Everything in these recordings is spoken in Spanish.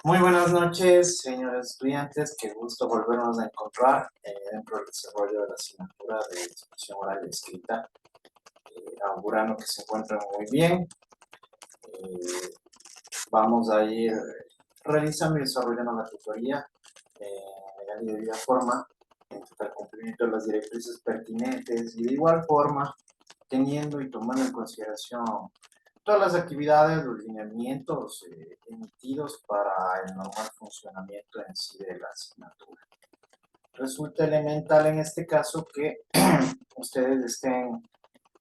Muy buenas noches, señores estudiantes. Qué gusto volvernos a encontrar dentro del desarrollo de la asignatura de expresión oral y escrita. Augurando que se encuentren muy bien. Vamos a ir realizando y desarrollando la tutoría en legal y debida forma, en total cumplimiento de las directrices pertinentes y de igual forma teniendo y tomando en consideración todas las actividades, los lineamientos emitidos para el normal funcionamiento en sí de la asignatura. Resulta elemental en este caso que ustedes estén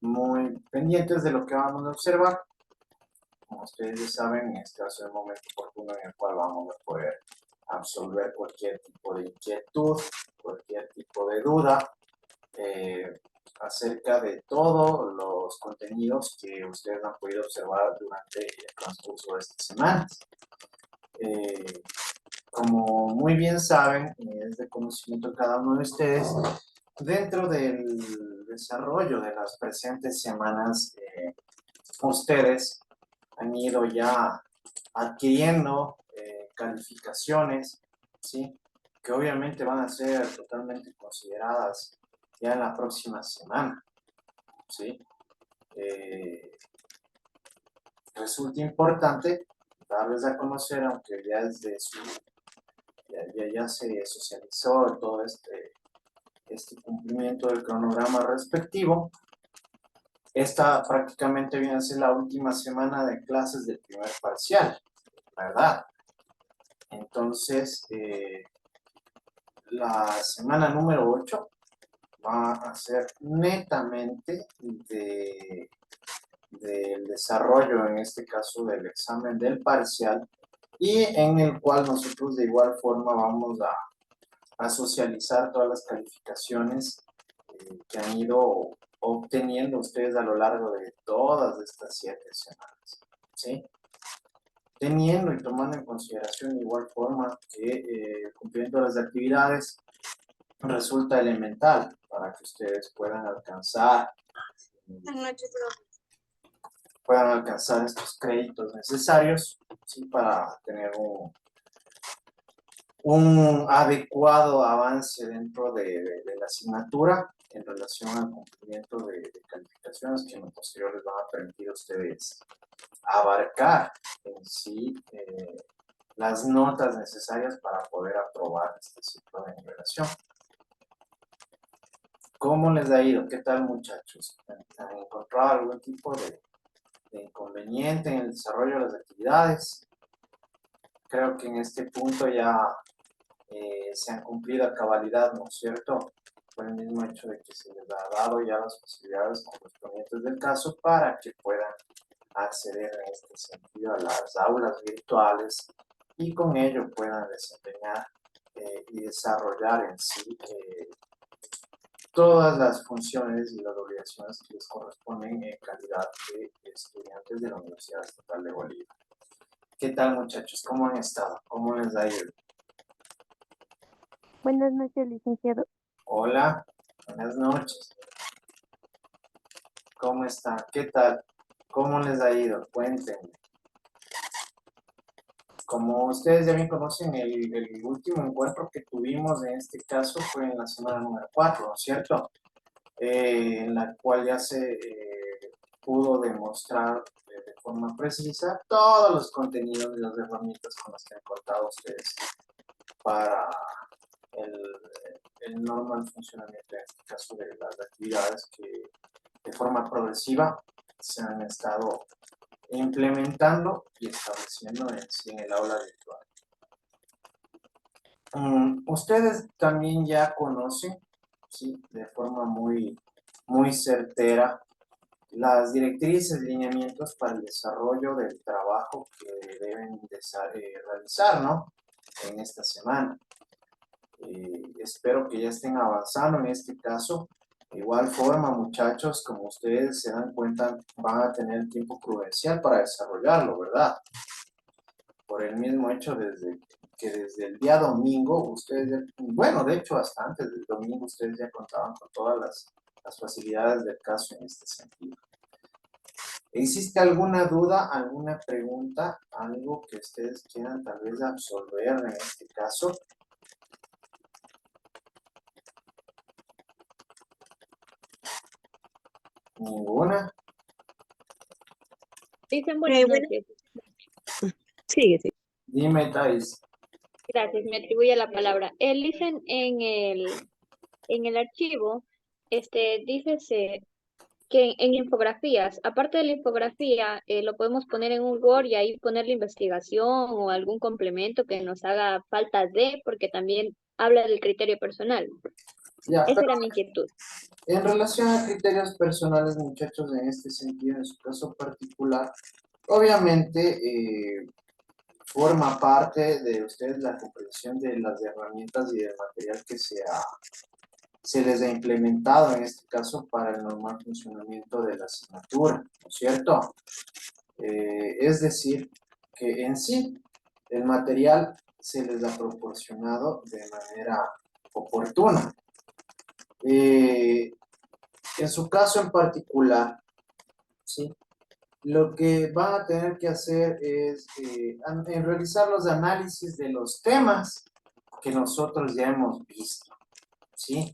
muy pendientes de lo que vamos a observar. Como ustedes ya saben, este va a ser el momento oportuno en el cual vamos a poder absolver cualquier tipo de inquietud, cualquier tipo de duda, acerca de todos los contenidos que ustedes han podido observar durante el transcurso de estas semanas. Como muy bien saben, es de conocimiento de cada uno de ustedes, dentro del desarrollo de las presentes semanas, ustedes han ido ya adquiriendo calificaciones, ¿sí? Que obviamente van a ser totalmente consideradas ya en la próxima semana, ¿sí? Resulta importante darles a conocer, aunque ya es de su, ya se socializó todo este cumplimiento del cronograma respectivo. Esta prácticamente viene a ser la última semana de clases del primer parcial, ¿verdad? Entonces, la semana número 8 va a ser netamente del desarrollo, en este caso del examen del parcial, y en el cual nosotros de igual forma vamos a socializar todas las calificaciones que han ido obteniendo ustedes a lo largo de todas estas 7 semanas, ¿sí? Teniendo y tomando en consideración de igual forma que cumpliendo las actividades resulta elemental para que ustedes puedan alcanzar estos créditos necesarios, ¿sí? Para tener un adecuado avance dentro de la asignatura en relación al cumplimiento de calificaciones que en lo posterior les van a permitir a ustedes abarcar en sí las notas necesarias para poder aprobar este ciclo de nivelación. ¿Cómo les ha ido? ¿Qué tal, muchachos? ¿Han encontrado algún tipo de inconveniente en el desarrollo de las actividades? Creo que en este punto ya se han cumplido a cabalidad, ¿no es cierto? Por el mismo hecho de que se les ha dado ya las posibilidades correspondientes del caso para que puedan acceder en este sentido a las aulas virtuales y con ello puedan desempeñar y desarrollar en sí todas las funciones y las obligaciones que les corresponden en calidad de estudiantes de la Universidad Estatal de Bolivia. ¿Qué tal, muchachos? ¿Cómo han estado? ¿Cómo les ha ido? Buenas noches, licenciado. Hola, buenas noches. ¿Cómo están? ¿Qué tal? ¿Cómo les ha ido? Cuéntenme. Como ustedes ya bien conocen, el último encuentro que tuvimos en este caso fue en la semana número 4, ¿no es cierto? En la cual ya se pudo demostrar de forma precisa todos los contenidos y las herramientas con las que han contado ustedes para el normal funcionamiento, en este caso de las actividades que de forma progresiva se han estado implementando y estableciendo en el aula virtual. Ustedes también ya conocen, ¿sí? De forma muy certera las directrices, lineamientos para el desarrollo del trabajo que deben realizar, ¿no? En esta semana. Espero que ya estén avanzando en este caso. De igual forma, muchachos, como ustedes se dan cuenta, van a tener tiempo prudencial para desarrollarlo, ¿verdad? Por el mismo hecho que desde el día domingo, ustedes ya, bueno, de hecho, hasta antes del domingo, ustedes ya contaban con todas las facilidades del caso en este sentido. ¿Existe alguna duda, alguna pregunta, algo que ustedes quieran tal vez absolver en este caso? ¿Ninguna? Dicen buenas Bueno, noches. sigue, sigue. Dime, Thais. Gracias, me atribuye la palabra. Dicen en el archivo, que en infografías, aparte de la infografía, lo podemos poner en un Word y ahí poner la investigación o algún complemento que nos haga falta de, porque también habla del criterio personal. Ya, Esa pero era mi inquietud. en relación a criterios personales, muchachos, en este sentido, en su caso particular, obviamente forma parte de ustedes la comprensión de las herramientas y del material que se les ha implementado en este caso para el normal funcionamiento de la asignatura, ¿no es cierto? Es decir, que en sí el material se les ha proporcionado de manera oportuna. En su caso en particular, ¿sí? Lo que van a tener que hacer es en realizar los análisis de los temas que nosotros ya hemos visto, ¿sí?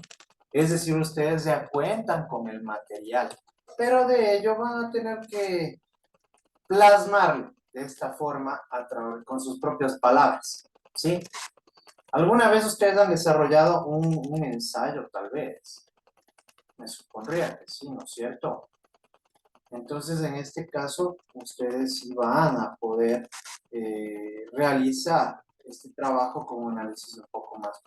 Es decir, ustedes ya cuentan con el material, pero de ello van a tener que plasmarlo de esta forma con sus propias palabras, ¿sí? ¿Alguna vez ustedes han desarrollado un ensayo, tal vez? Me supondría que sí, ¿no es cierto? Entonces, en este caso, ustedes sí van a poder realizar este trabajo con un análisis un poco más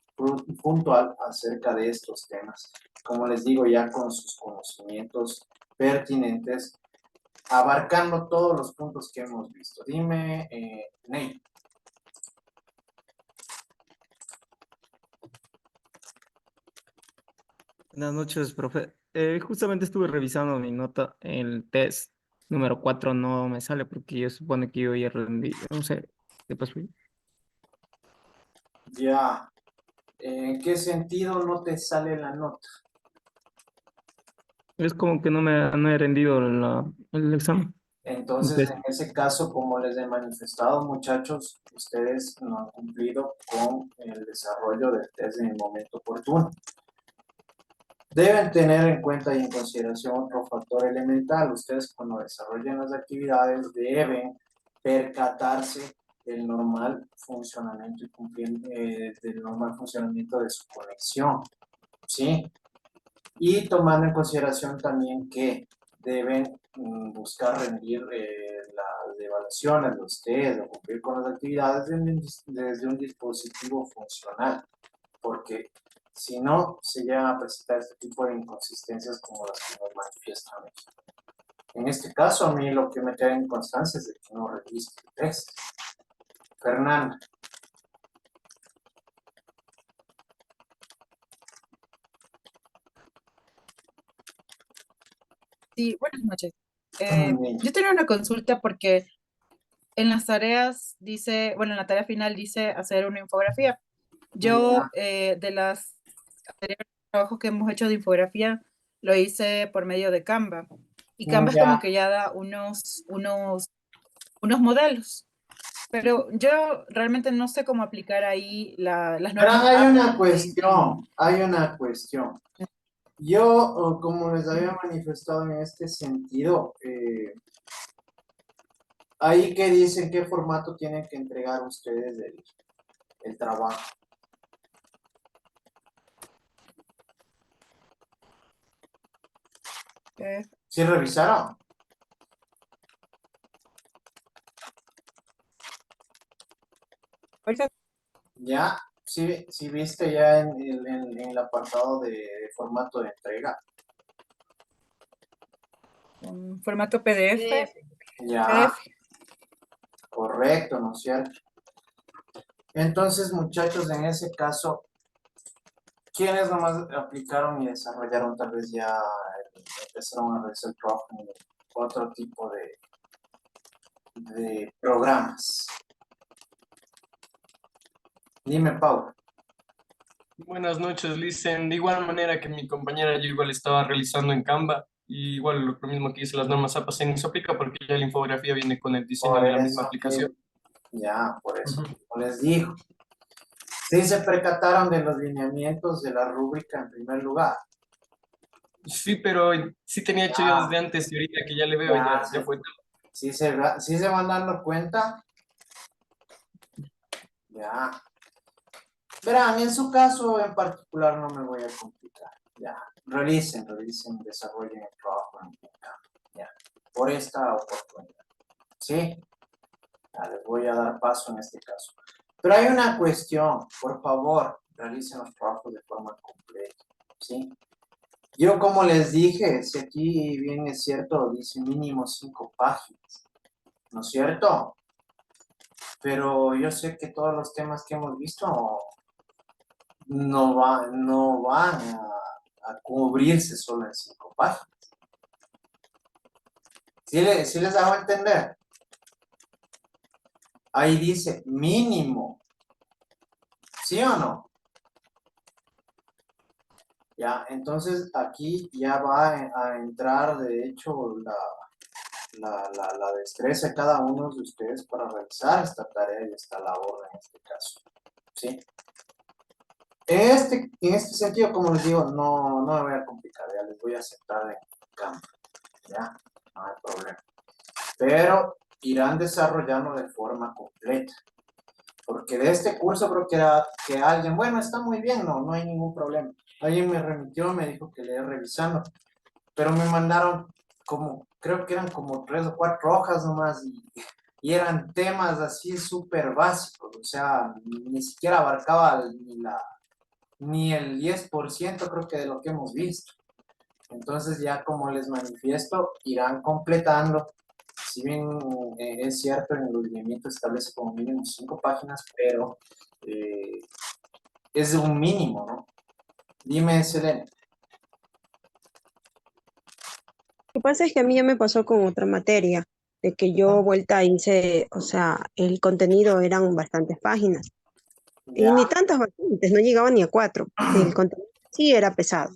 puntual acerca de estos temas. Como les digo, ya con sus conocimientos pertinentes, abarcando todos los puntos que hemos visto. Dime, Ney. Buenas noches, profe. Justamente estuve revisando mi nota. El test número 4 no me sale porque yo supone que yo ya rendí. No sé qué pasó ahí. Ya, ¿en qué sentido no te sale la nota? Es como que no he rendido el examen. El Entonces, test. en ese caso, como les he manifestado, muchachos, ustedes no han cumplido con el desarrollo del test en el momento oportuno. Deben tener en cuenta y en consideración otro factor elemental. Ustedes cuando desarrollen las actividades deben percatarse del normal funcionamiento del normal funcionamiento de su conexión, ¿sí? Y tomando en consideración también que deben buscar rendir las evaluaciones de ustedes o cumplir con las actividades desde un dispositivo funcional, porque si no, se llegan a presentar este tipo de inconsistencias como las que nos manifiestan aquí. En este caso, a mí lo que me queda en constancia es de que no registre el test. Fernanda. Sí, buenas noches. Bien. Yo tenía una consulta porque en las tareas dice, bueno, en la tarea final dice hacer una infografía. Yo, de las anteriores trabajos que hemos hecho de infografía, lo hice por medio de Canva. Y Canva es como Ya. que ya da unos modelos. Pero yo realmente no sé cómo aplicar ahí las Pero normas APA hay una cuestión. Yo, como les había manifestado en este sentido, ahí que dicen qué formato tienen que entregar ustedes el trabajo. eh, ¿Sí revisaron? ahorita, Ya, sí viste ya en el apartado de formato de entrega. formato PDF. Ya, correcto, ¿no es cierto? Entonces, muchachos, en ese caso, ¿quiénes nomás aplicaron y desarrollaron tal vez ya empezaron a realizar el trabajo en otro tipo de programas? Dime, Pau. Buenas noches, Licen. De igual manera que mi compañera, yo igual estaba realizando en Canva. Y igual lo mismo que dice las normas APA se nos aplica porque ya la infografía viene con el diseño Por de la misma eso, aplicación. ya, por eso, Ujú. como les digo. Sí se percataron de los lineamientos de la rúbrica en primer lugar. Sí, pero sí tenía hecho yo Ya, desde antes y ahorita que ya le veo, ya, ya fue. sí se van dando cuenta. Ya. Verán, en su caso en particular no me voy a complicar. Ya. Realicen, desarrollen el trabajo en campo. Ya. Por esta oportunidad. ¿Sí? Ya, les voy a dar paso en este caso. Pero hay una cuestión, por favor, realicen los trabajos de forma completa. ¿Sí? Yo como les dije, si aquí bien es cierto, dice mínimo 5 páginas, ¿no es cierto? Pero yo sé que todos los temas que hemos visto no van a cubrirse solo en 5 páginas. ¿Sí les hago entender? Ahí dice mínimo, ¿sí o no? Ya, entonces aquí ya va a entrar de hecho la destreza de cada uno de ustedes para realizar esta tarea y esta labor en este caso. ¿Sí? En este sentido, como les digo, no me voy a complicar, ya les voy a aceptar en campo, ya, no hay problema. Pero irán desarrollando de forma completa, porque de este curso creo que alguien, bueno, está muy bien, no hay ningún problema. Alguien me remitió, me dijo que le iba revisando, pero me mandaron creo que eran como 3 o 4 hojas nomás y eran temas así súper básicos, o sea, ni siquiera abarcaba ni el 10% creo que de lo que hemos visto. Entonces ya como les manifiesto, irán completando, si bien es cierto en el lineamiento establece como mínimo 5 páginas, pero es un mínimo, ¿no? Dime, Selene. Lo que pasa es que a mí ya me pasó con otra materia, de que yo vuelta hice, o sea, el contenido eran bastantes páginas, y Ya, ni tantas bastantes, no llegaba ni a 4. El contenido sí era pesado.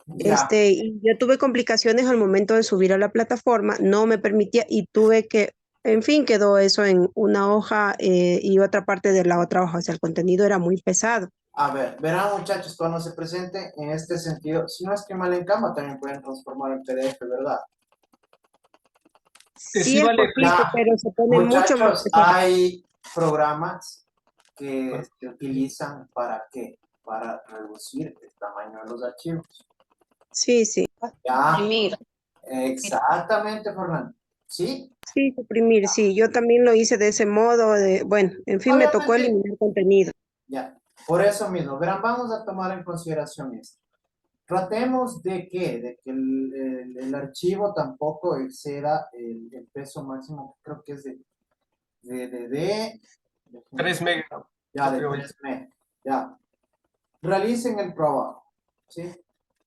ya. Y yo tuve complicaciones al momento de subir a la plataforma, no me permitía y tuve que, en fin, quedó eso en una hoja y otra parte de la otra hoja, o sea, el contenido era muy pesado. A ver, verán muchachos, cuando se presente en este sentido, si no es que mal en Canva, también pueden transformar en PDF, ¿verdad? Sí Sí, es vale. posible, Ya, pero se pone mucho más muchachos, pesado. hay programas que se utilizan ¿para qué? Para reducir el tamaño de los archivos. Sí, sí. Ya, Imprimir. exactamente, Fernando. ¿Sí? Sí, suprimir, sí, yo también lo hice de ese modo, bueno, en fin, me tocó Obviamente, eliminar contenido. ya, por eso mismo, verán, vamos a tomar en consideración esto. Tratemos de que el archivo tampoco exceda el peso máximo, creo que es de 3 megas. ya, de Creo. 3 megas. Ya, realicen el trabajo, ¿sí?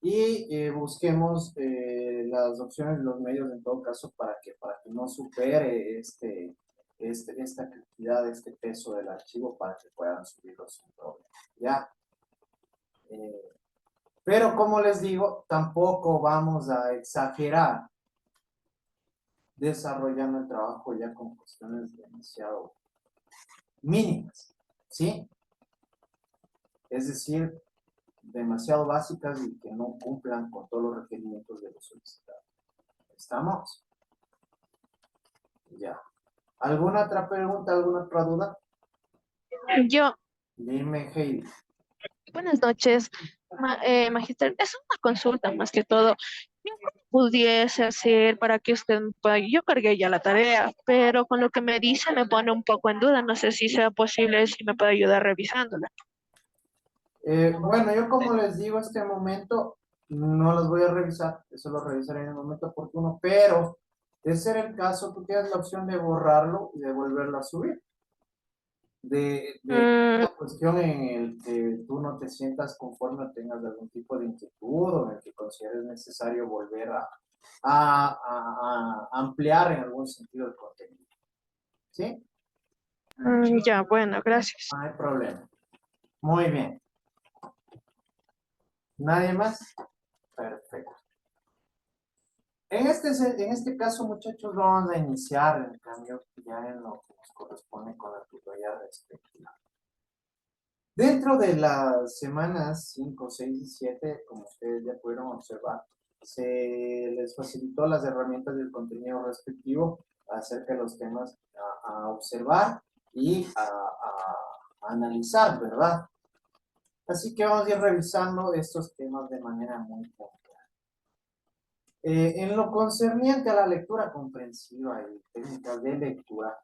Y busquemos las opciones, los medios en todo caso para que no supere esta cantidad, este peso del archivo para que puedan subirlo sin problema, ¿ya? Pero como les digo, tampoco vamos a exagerar desarrollando el trabajo ya con cuestiones demasiado mínimas, ¿sí? Es decir, demasiado básicas y que no cumplan con todos los requerimientos de los solicitados. ¿Estamos? Ya. ¿Alguna otra pregunta, alguna otra duda? Yo, Dime, Heidi. buenas noches, magister. Es una consulta más que todo. Yo cómo pudiese hacer para que usted pueda, yo cargué ya la tarea, pero con lo que me dice me pone un poco en duda. No sé si sea posible, si me puede ayudar revisándola. Bueno, yo como les digo, este momento no los voy a revisar, eso lo revisaré en el momento oportuno, pero de ser el caso, tú tienes la opción de borrarlo y de volverlo a subir. De Mm, esta cuestión en el que tú no te sientas conforme o tengas algún tipo de inquietud o en el que consideres necesario volver a ampliar en algún sentido el contenido. ¿Sí? ya, bueno, gracias. No hay problema. Muy bien. ¿Nadie más? Perfecto. En este caso, muchachos, vamos a iniciar el cambio ya en lo que nos corresponde con la tutoría respectiva. Dentro de las semanas 5, 6 y 7, como ustedes ya pudieron observar, se les facilitó las herramientas del contenido respectivo acerca de los temas a observar y a analizar, ¿verdad? Así que vamos a ir revisando estos temas de manera muy puntual. En lo concerniente a la lectura comprensiva y técnicas de lectura,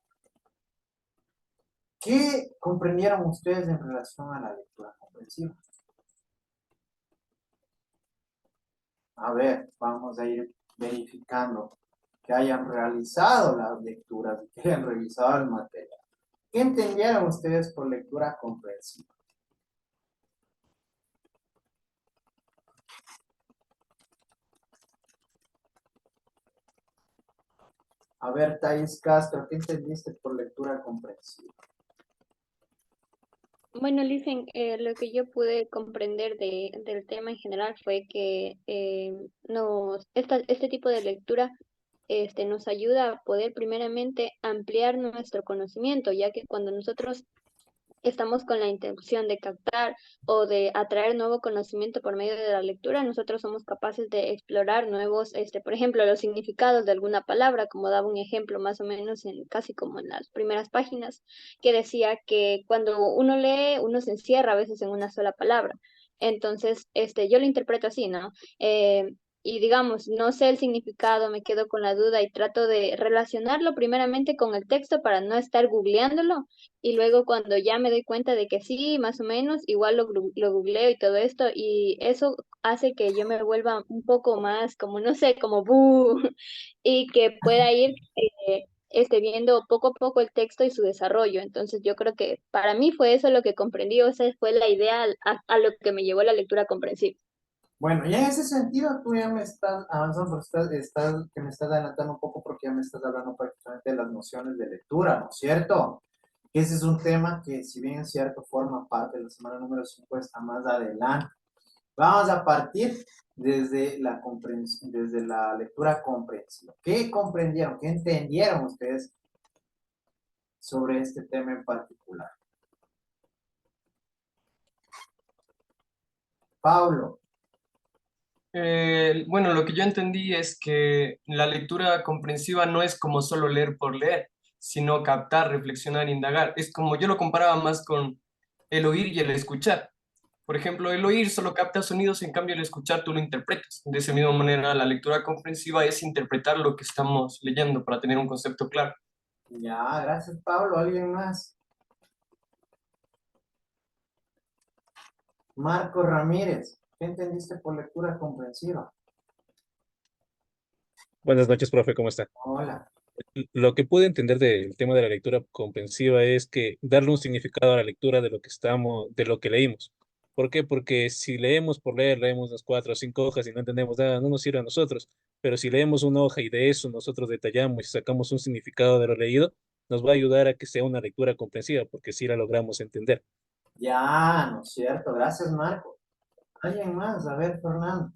¿qué comprendieron ustedes en relación a la lectura comprensiva? A ver, vamos a ir verificando que hayan realizado las lecturas y que hayan revisado el material. ¿Qué entendieron ustedes por lectura comprensiva? A ver, Thais Castro, ¿qué entendiste por lectura comprensiva? Bueno, Lisen, lo que yo pude comprender del tema en general fue que este tipo de lectura nos ayuda a poder primeramente ampliar nuestro conocimiento, ya que cuando nosotros estamos con la intención de captar o de atraer nuevo conocimiento por medio de la lectura, nosotros somos capaces de explorar nuevos, por ejemplo, los significados de alguna palabra, como daba un ejemplo más o menos casi como en las primeras páginas, que decía que cuando uno lee, uno se encierra a veces en una sola palabra. Entonces, yo lo interpreto así, ¿no? Y digamos, no sé el significado, me quedo con la duda y trato de relacionarlo primeramente con el texto para no estar googleándolo y luego cuando ya me doy cuenta de que sí, más o menos, igual lo googleo y todo esto, y eso hace que yo me vuelva un poco más como, no sé, como bu, y que pueda ir viendo poco a poco el texto y su desarrollo. Entonces yo creo que para mí fue eso lo que comprendí, o esa fue la idea a lo que me llevó la lectura comprensiva. Bueno, y en ese sentido tú ya me estás avanzando, porque que me estás adelantando un poco porque ya me estás hablando prácticamente de las nociones de lectura, ¿no es cierto? Ese es un tema que, si bien es cierto, forma parte de la semana número 5, está más adelante. Vamos a partir desde la lectura comprensiva. ¿Qué comprendieron? ¿Qué entendieron ustedes sobre este tema en particular? Pablo. Bueno, lo que yo entendí es que la lectura comprensiva no es como solo leer por leer, sino captar, reflexionar, indagar. Es como yo lo comparaba más con el oír y el escuchar. Por ejemplo, el oír solo capta sonidos, en cambio el escuchar tú lo interpretas. De esa misma manera, la lectura comprensiva es interpretar lo que estamos leyendo para tener un concepto claro. Ya, gracias, Pablo. ¿Alguien más? Marco Ramírez. ¿Qué entendiste por lectura comprensiva? Buenas noches, profe, ¿cómo está? Hola. Lo que pude entender del tema de la lectura comprensiva es que darle un significado a la lectura de lo que de lo que leímos. ¿Por qué? Porque si leemos por leer, leemos unas 4 o 5 hojas y no entendemos nada, no nos sirve a nosotros. Pero si leemos una hoja y de eso nosotros detallamos y sacamos un significado de lo leído, nos va a ayudar a que sea una lectura comprensiva, porque sí la logramos entender. Ya, ¿no es cierto? Gracias, Marco. ¿Alguien más? A ver, Fernando.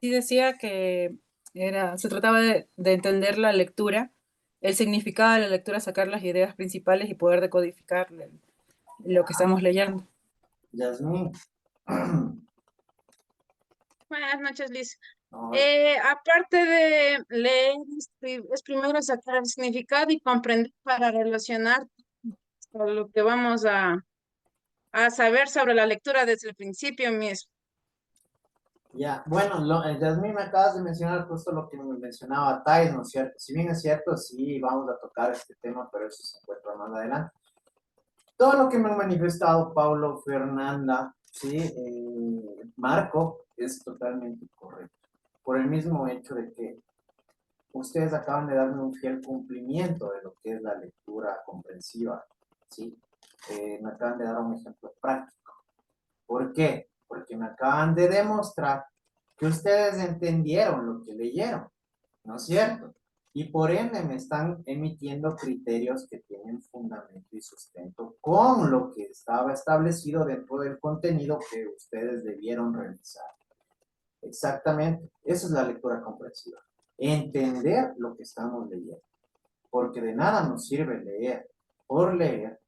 Sí decía que se trataba de entender la lectura, el significado de la lectura, sacar las ideas principales y poder decodificar lo que estamos leyendo. Yasmín. Buenas noches, Liz. Hola. Aparte de leer, es primero sacar el significado y comprender para relacionar con lo que vamos a saber sobre la lectura desde el principio mismo. Ya, bueno, Yasmín, me acabas de mencionar justo lo que me mencionaba Thais, ¿no es cierto? Si bien es cierto, sí, vamos a tocar este tema, pero eso se encuentra más adelante. Todo lo que me han manifestado Pablo, Fernanda, sí, Marco, es totalmente correcto. Por el mismo hecho de que ustedes acaban de darme un fiel cumplimiento de lo que es la lectura comprensiva, ¿sí? Me acaban de dar un ejemplo práctico. ¿Por qué? Porque me acaban de demostrar que ustedes entendieron lo que leyeron, ¿no es cierto? Y por ende me están emitiendo criterios que tienen fundamento y sustento con lo que estaba establecido dentro del contenido que ustedes debieron realizar. Exactamente, esa es la lectura comprensiva. Entender lo que estamos leyendo, porque de nada nos sirve leer por leer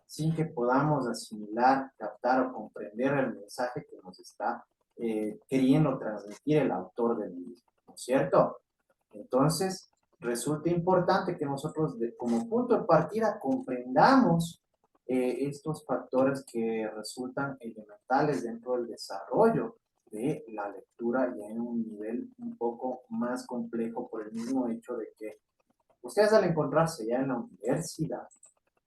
sin que podamos asimilar, captar o comprender el mensaje que nos está queriendo transmitir el autor del mismo, ¿no es cierto? Entonces, resulta importante que nosotros como punto de partida comprendamos estos factores que resultan elementales dentro del desarrollo de la lectura ya en un nivel un poco más complejo por el mismo hecho de que ustedes al encontrarse ya en la universidad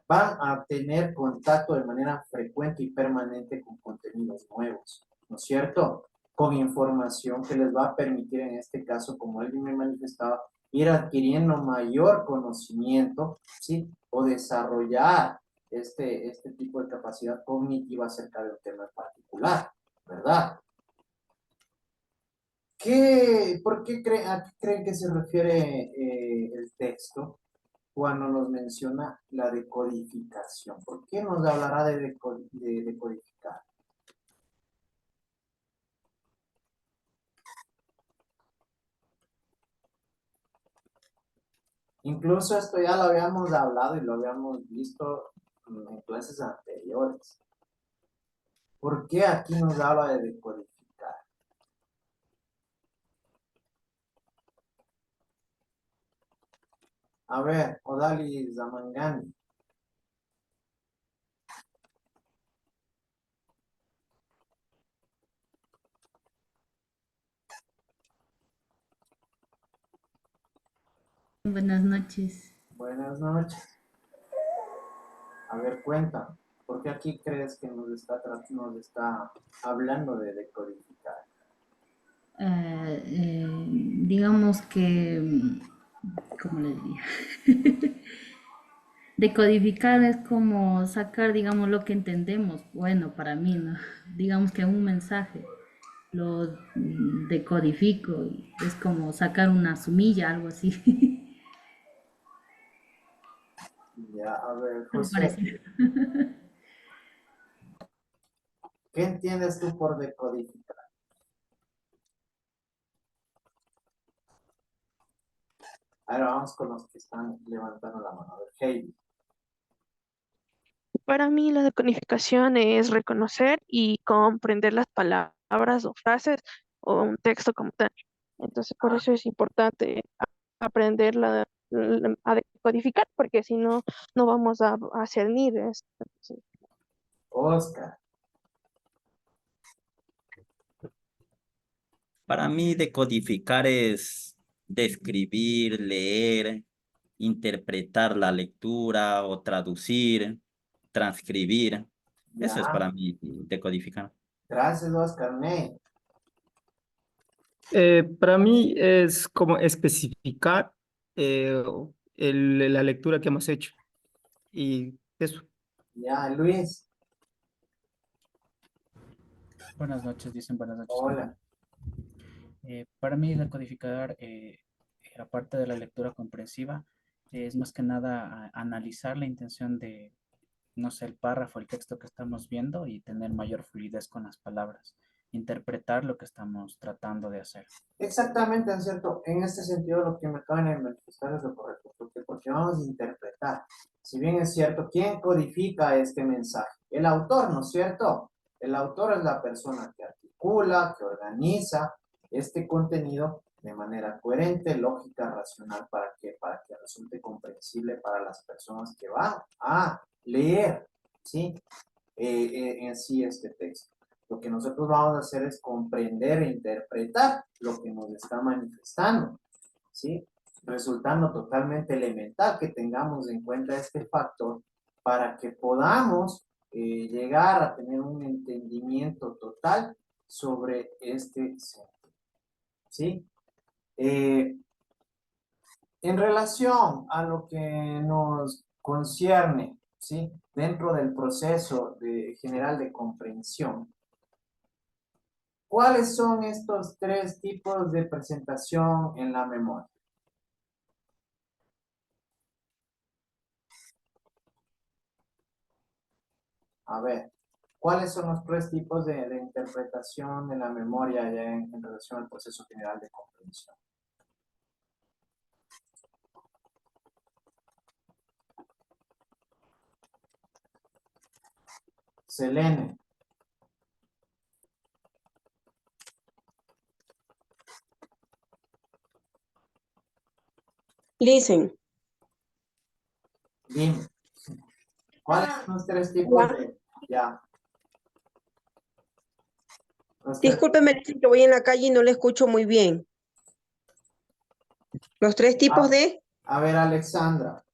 van a tener contacto de manera frecuente y permanente con contenidos nuevos, ¿no es cierto? Con información que les va a permitir, en este caso, como alguien me manifestaba, ir adquiriendo mayor conocimiento, ¿sí? O desarrollar este tipo de capacidad cognitiva acerca de un tema en particular, ¿verdad? ¿Por qué a qué creen que se refiere el texto cuando nos menciona la decodificación? ¿Por qué nos hablará de decodificar? Incluso esto ya lo habíamos hablado y lo habíamos visto en clases anteriores. ¿Por qué aquí nos habla de decodificar? A ver, Odalis Zamangani. Buenas noches. Buenas noches. A ver, cuenta. ¿Por qué aquí crees que nos está hablando de decodificar? Digamos que, ¿cómo le diría? Decodificar es como sacar, digamos, lo que entendemos. Bueno, para mí, ¿no? Digamos que un mensaje lo decodifico y es como sacar una sumilla, algo así. Ya, a ver, Algo José, parecido. ¿qué entiendes tú por decodificar? Ahora vamos con los que están levantando la mano. A ver, Heidi. Para mí la decodificación es reconocer y comprender las palabras o frases o un texto como tal. Entonces, por eso es importante aprender a decodificar, porque si no, no vamos a discernir esto. Entonces, Oscar. Para mí decodificar es describir, leer, interpretar la lectura o traducir, transcribir. Eso es Ya. para mí decodificar. Gracias, Oscar. Ney. Para mí es como especificar la lectura que hemos hecho. Y eso. Ya, Luis. Buenas noches, dicen buenas noches, Hola. compañero. Para mí, decodificar, aparte de la lectura comprensiva, es más que nada analizar la intención de, no sé, el párrafo, el texto que estamos viendo y tener mayor fluidez con las palabras, interpretar lo que estamos tratando de hacer. Exactamente, es cierto. En este sentido, lo que me acaban de manifestar es lo correcto. Porque vamos a interpretar. Si bien es cierto, ¿quién codifica este mensaje? El autor, ¿no es cierto? El autor es la persona que articula, que organiza este contenido de manera coherente, lógica, racional, para que resulte comprensible para las personas que van a leer, ¿sí? En sí este texto. Lo que nosotros vamos a hacer es comprender e interpretar lo que nos está manifestando, ¿sí? Resultando totalmente elemental que tengamos en cuenta este factor para que podamos llegar a tener un entendimiento total sobre este sentido, ¿sí? En relación a lo que nos concierne, ¿sí? Dentro del proceso general de comprensión, ¿cuáles son estos tres tipos de presentación en la memoria? A ver, ¿Cuáles son los tres tipos de interpretación de la memoria ya en relación al proceso general de comprensión? Selene. Listen. Dime. ¿Cuáles son los tres tipos de...? Ya. Los tres- Discúlpeme que voy en la calle y no le escucho muy bien. Los tres tipos de... A ver, Alexandra.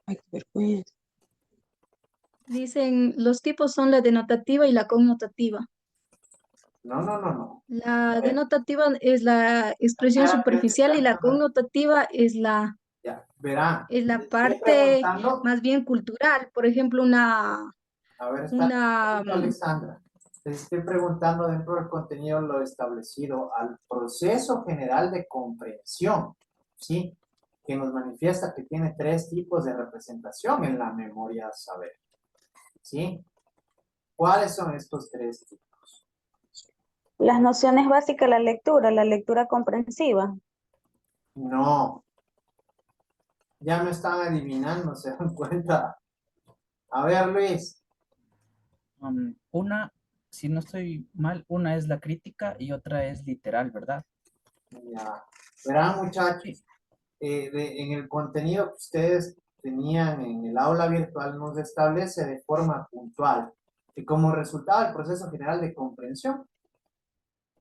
Ay, qué vergüenza. Dicen, los tipos son la denotativa y la connotativa. No. La A ver. denotativa es la expresión superficial y la connotativa es la Ya, verán. Estoy parte preguntando. más bien cultural. Por ejemplo, A ver, espera un una poquito, Alexandra. Les estoy preguntando dentro del contenido lo establecido al proceso general de comprensión, ¿sí? Que nos manifiesta que tiene tres tipos de representación en la memoria saber, ¿sí? ¿Cuáles son estos tres tipos? Las nociones básicas de la lectura comprensiva. No. Ya me están adivinando, ¿se dan cuenta? A ver, Luis. Una, si no estoy mal, una es la crítica y otra es literal, ¿verdad? Ya. Verán, muchachos, en el contenido que ustedes tenían en el aula virtual nos establece de forma puntual que como resultado del proceso general de comprensión,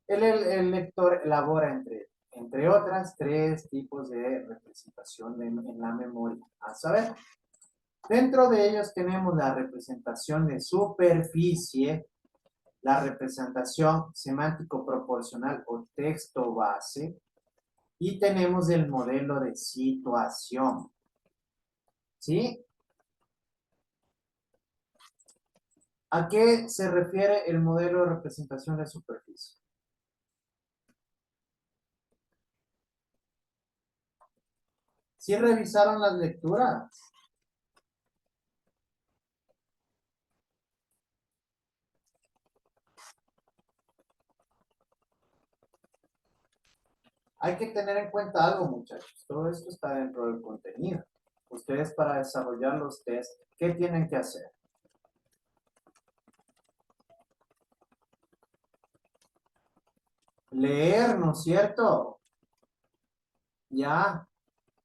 el lector elabora entre otras tres tipos de representación en la memoria. A saber, dentro de ellos tenemos la representación de superficie, la representación semántico-proporcional o texto base, y tenemos el modelo de situación. ¿Sí? ¿A qué se refiere el modelo de representación de superficie? ¿Sí revisaron las lecturas? Hay que tener en cuenta algo, muchachos. Todo esto está dentro del contenido. Ustedes para desarrollar los test, ¿qué tienen que hacer? Leer, ¿no es cierto? Ya.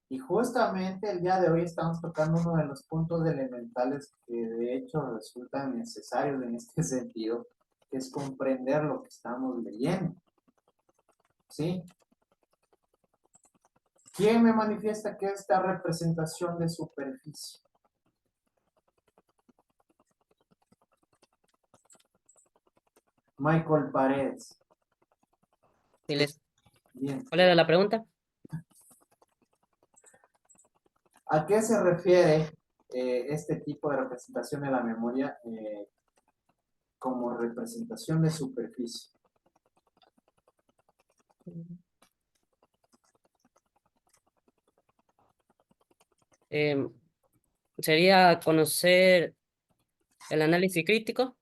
Y justamente el día de hoy estamos tocando uno de los puntos elementales que de hecho resultan necesarios en este sentido, que es comprender lo que estamos leyendo. ¿Sí? ¿Quién me manifiesta que esta representación de superficie? Michael Paredes. Bien. ¿Cuál era la pregunta? ¿A qué se refiere este tipo de representación de la memoria como representación de superficie? ¿Sería conocer el análisis crítico?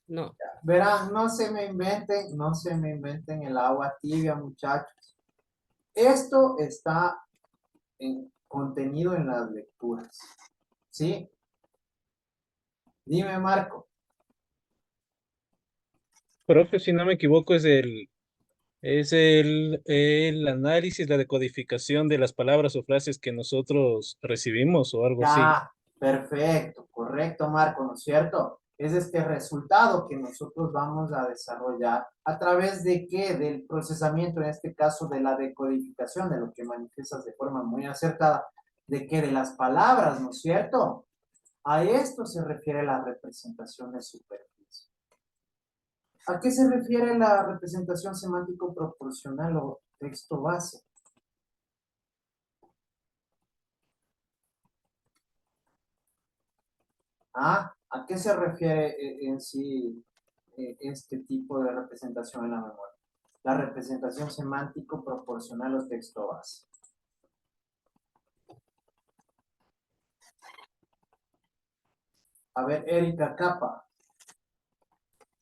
No. Verán, no se me inventen el agua tibia, muchachos. Esto está contenido en las lecturas. ¿Sí? Dime, Marco. Profe, si no me equivoco, es el análisis, la decodificación de las palabras o frases que nosotros recibimos o algo así. Ya, perfecto, correcto, Marco, ¿no es cierto? Es este resultado que nosotros vamos a desarrollar a través de qué, del procesamiento, en este caso de la decodificación, de lo que manifiestas de forma muy acertada, de qué, de las palabras, ¿no es cierto? A esto se refiere la representación de superficie. ¿A qué se refiere la representación semántico proporcional o texto base? ¿A qué se refiere en sí este tipo de representación en la memoria? La representación semántico proporcional o texto base. A ver, Erika Capa.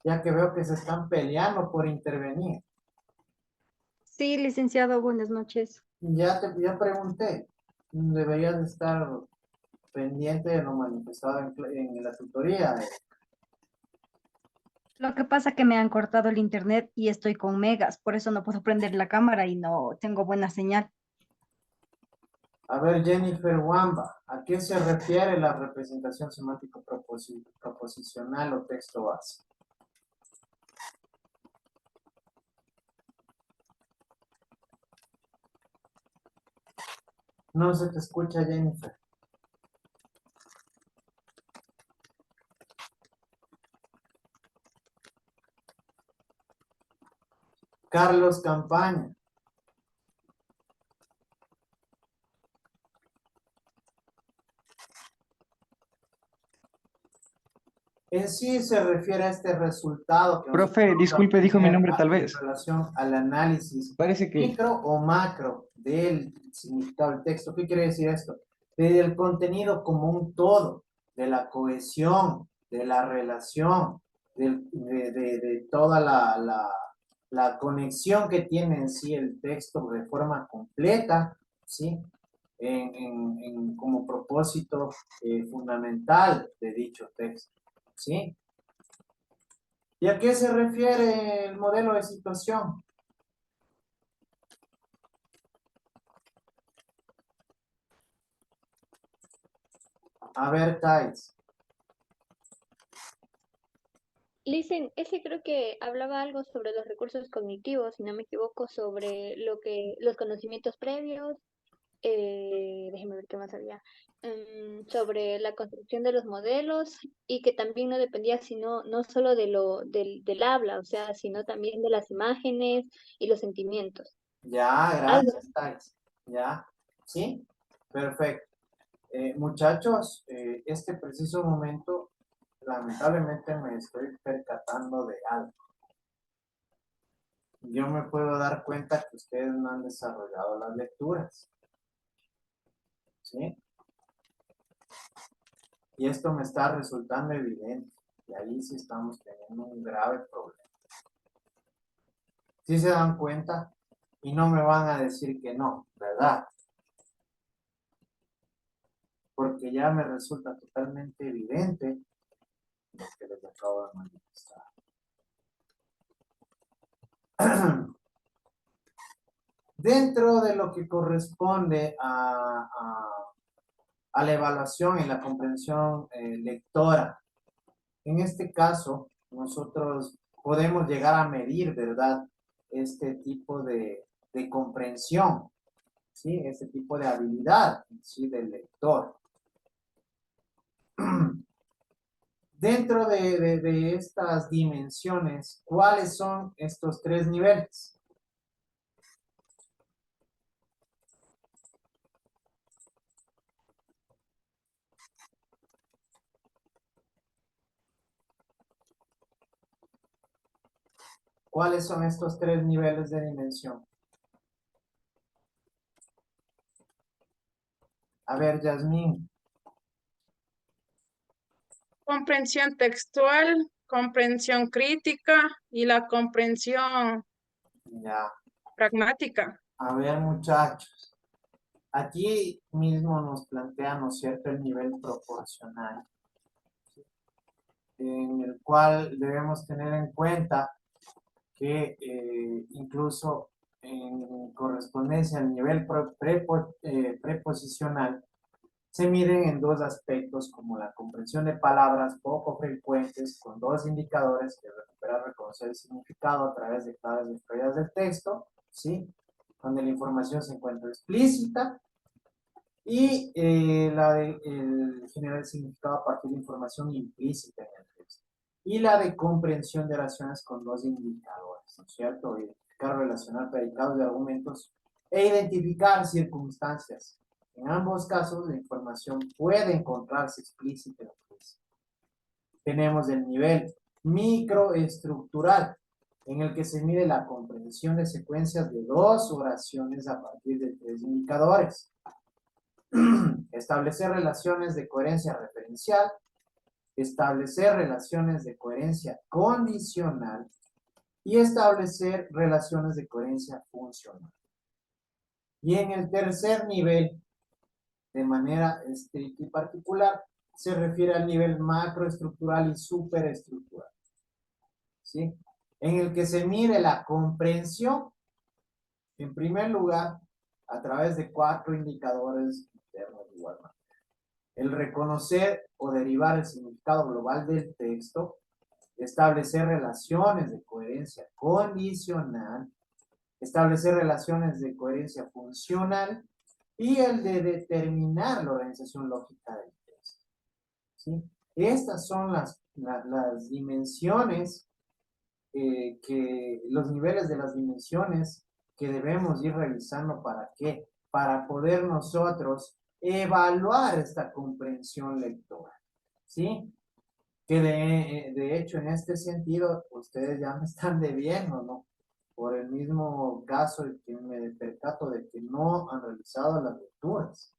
Ya que veo que se están peleando por intervenir. Sí, licenciado, buenas noches. Ya pregunté, deberías estar pendiente de lo manifestado en la tutoría. Lo que pasa es que me han cortado el internet y estoy con megas, por eso no puedo prender la cámara y no tengo buena señal. A ver, Jennifer Wamba, ¿a qué se refiere la representación semántico proposicional o texto base? No se te escucha, Jennifer. Carlos Campaña. En sí se refiere a este resultado que Profe, nosotros disculpe, dijo mi nombre tal en vez. relación al análisis Parece que... micro o macro del significado del texto. ¿Qué quiere decir esto? Del contenido como un todo, de la cohesión, de la relación, de toda la conexión que tiene en sí el texto de forma completa, ¿sí? Como propósito fundamental de dicho texto, ¿sí? ¿Y a qué se refiere el modelo de situación? A ver, Thais. Listen, ese creo que hablaba algo sobre los recursos cognitivos, si no me equivoco, sobre los conocimientos previos, déjeme ver qué más había, sobre la construcción de los modelos y que también no dependía sino, no solo del habla, o sea, sino también de las imágenes y los sentimientos. Ya, Algo. gracias, Thais. Ya, ¿sí? Perfecto. Muchachos, este preciso momento, lamentablemente me estoy percatando de algo. Yo me puedo dar cuenta que ustedes no han desarrollado las lecturas. ¿Sí? Y esto me está resultando evidente. Y ahí sí estamos teniendo un grave problema. ¿Sí se dan cuenta? Y no me van a decir que no, ¿verdad? Porque ya me resulta totalmente evidente lo que les acabo de manifestar. Dentro de lo que corresponde a la evaluación y la comprensión lectora, en este caso, nosotros podemos llegar a medir, ¿verdad?, este tipo de comprensión, ¿sí? Este tipo de habilidad, ¿sí?, del lector. Dentro de estas dimensiones, ¿cuáles son estos tres niveles? ¿Cuáles son estos tres niveles de dimensión? A ver, Yasmín. Comprensión textual, comprensión crítica y la comprensión Ya. pragmática. A ver, muchachos. Aquí mismo nos plantea, ¿no es cierto?, el nivel proporcional, en el cual debemos tener en cuenta que incluso en correspondencia al nivel preposicional, se miden en dos aspectos, como la comprensión de palabras poco frecuentes, con dos indicadores que recuperan reconocer el significado a través de claves de estrellas del texto, ¿sí?, donde la información se encuentra explícita, y la de generar el significado a partir de información implícita en el texto. Y la de comprensión de oraciones con dos indicadores, ¿no es cierto? Identificar, relacionar predicados de argumentos e identificar circunstancias. En ambos casos, la información puede encontrarse explícita o implícita. Tenemos el nivel microestructural, en el que se mide la comprensión de secuencias de dos oraciones a partir de tres indicadores. Establecer relaciones de coherencia referencial, establecer relaciones de coherencia condicional y establecer relaciones de coherencia funcional. Y en el tercer nivel, de manera estricta y particular, se refiere al nivel macroestructural y superestructural, ¿sí? En el que se mide la comprensión, en primer lugar, a través de 4 indicadores internos de igual manera. El reconocer o derivar el significado global del texto, establecer relaciones de coherencia condicional, establecer relaciones de coherencia funcional y el de determinar la organización lógica del texto, ¿sí? Estas son las dimensiones, los niveles de las dimensiones que debemos ir revisando. ¿Para qué? Para poder nosotros evaluar esta comprensión lectora, ¿sí? Que de hecho en este sentido ustedes ya me están debiendo, ¿no? Por el mismo caso de que me percato de que no han realizado las lecturas,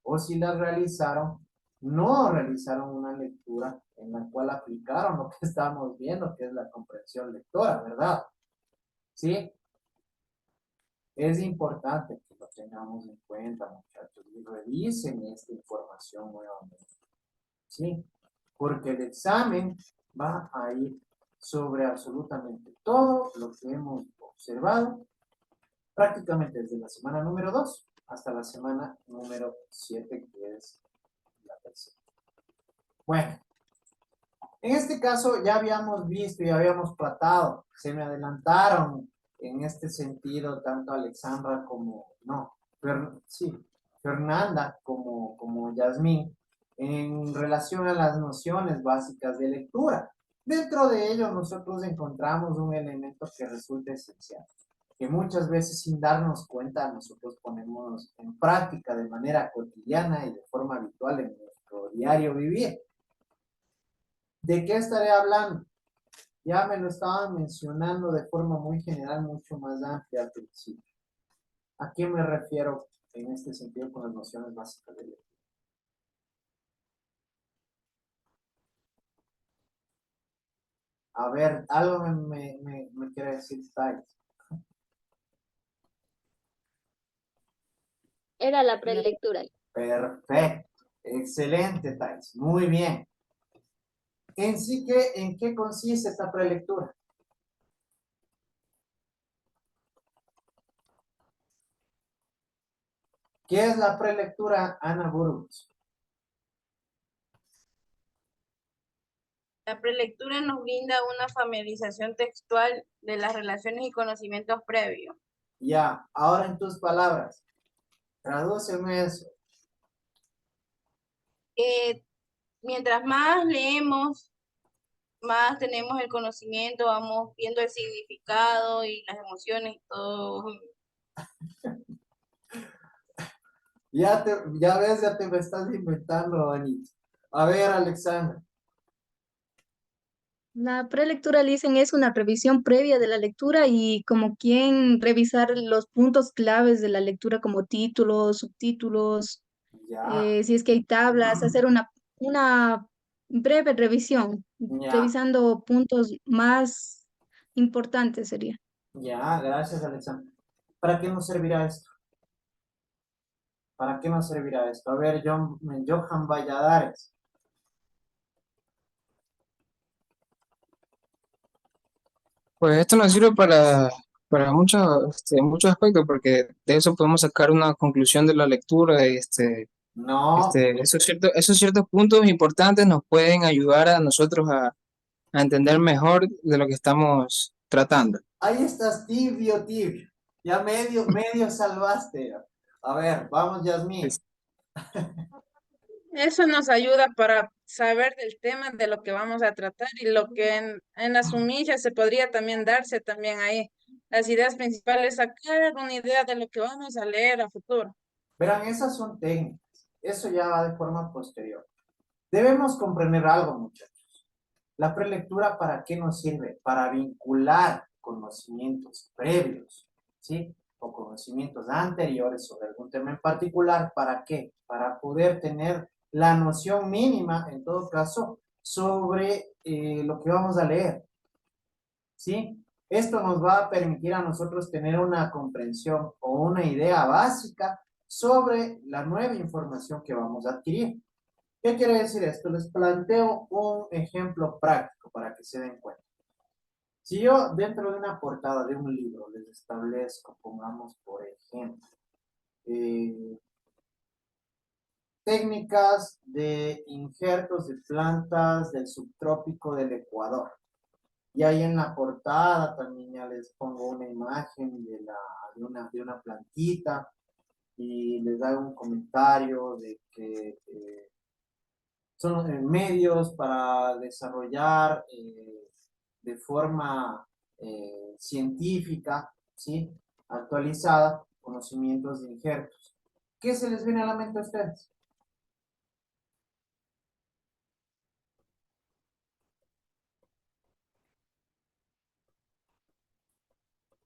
o si las realizaron, no realizaron una lectura en la cual aplicaron lo que estamos viendo, que es la comprensión lectora, ¿verdad? ¿Sí? Es importante que lo tengamos en cuenta, muchachos, y revisen esta información nuevamente, ¿sí? Porque el examen va a ir sobre absolutamente todo lo que hemos observado, prácticamente desde la semana número 2 hasta la semana número 7, que es la tercera. Bueno, en este caso ya habíamos visto y habíamos tratado, se me adelantaron en este sentido tanto Alexandra como, Fernanda como Yasmín, en relación a las nociones básicas de lectura. Dentro de ello nosotros encontramos un elemento que resulta esencial, que muchas veces sin darnos cuenta nosotros ponemos en práctica de manera cotidiana y de forma habitual en nuestro diario vivir. ¿De qué estaré hablando? Ya me lo estaban mencionando de forma muy general, mucho más amplia al principio. ¿A qué me refiero en este sentido con las nociones básicas de lectura? A ver, algo me quiere decir Thais. Era la prelectura. Perfecto, excelente Thais, muy bien. En sí, ¿en qué consiste esta prelectura? ¿Qué es la prelectura, Ana Burgos? La prelectura nos brinda una familiarización textual de las relaciones y conocimientos previos. Ya, ahora en tus palabras, tradúceme eso. Mientras más leemos, más tenemos el conocimiento, vamos viendo el significado y las emociones y todo. Ya ves, ya te me estás inventando, Anita. A ver, Alexandra. La prelectura, dicen, es una revisión previa de la lectura y como quien revisar los puntos claves de la lectura como títulos, subtítulos, Ya, si es que hay tablas, hacer una breve revisión, ya, revisando puntos más importantes sería. ya, gracias, Alexandra. ¿Para qué nos servirá esto? ¿Para qué nos servirá esto? A ver, Johan Valladares. Pues esto nos sirve para muchos aspectos, porque de eso podemos sacar una conclusión de la lectura. No, Esos ciertos puntos importantes nos pueden ayudar a nosotros a entender mejor de lo que estamos tratando. ahí estás tibio. Ya medio salvaste. A ver, vamos, Yasmín. Eso nos ayuda para saber del tema de lo que vamos a tratar y lo que en la sumilla se podría también darse también ahí. Las ideas principales, sacar una idea de lo que vamos a leer a futuro. Verán, esas son técnicas. Eso ya va de forma posterior. Debemos comprender algo, muchachos. La prelectura, ¿para qué nos sirve? Para vincular conocimientos previos, ¿sí? O conocimientos anteriores sobre algún tema en particular. ¿Para qué? Para poder tener la noción mínima, en todo caso, sobre lo que vamos a leer, ¿sí? Esto nos va a permitir a nosotros tener una comprensión o una idea básica sobre la nueva información que vamos a adquirir. ¿Qué quiere decir esto? Les planteo un ejemplo práctico para que se den cuenta. Si yo dentro de una portada de un libro les establezco, pongamos por ejemplo, técnicas de injertos de plantas del subtrópico del Ecuador. Y ahí en la portada también ya les pongo una imagen de una plantita y les hago un comentario de que son medios para desarrollar de forma científica, ¿sí? Actualizada, conocimientos de injertos. ¿Qué se les viene a la mente a ustedes?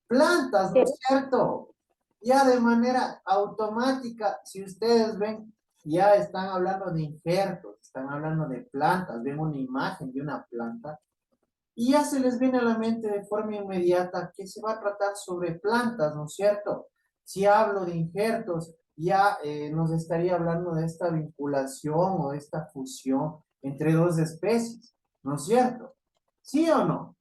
Plantas, ¿no es cierto? Ya de manera automática, si ustedes ven, ya están hablando de injertos, están hablando de plantas, ven una imagen de una planta, y ya se les viene a la mente de forma inmediata que se va a tratar sobre plantas, ¿no es cierto? Si hablo de injertos, ya nos estaría hablando de esta vinculación o esta fusión entre dos especies, ¿no es cierto? ¿Sí o no?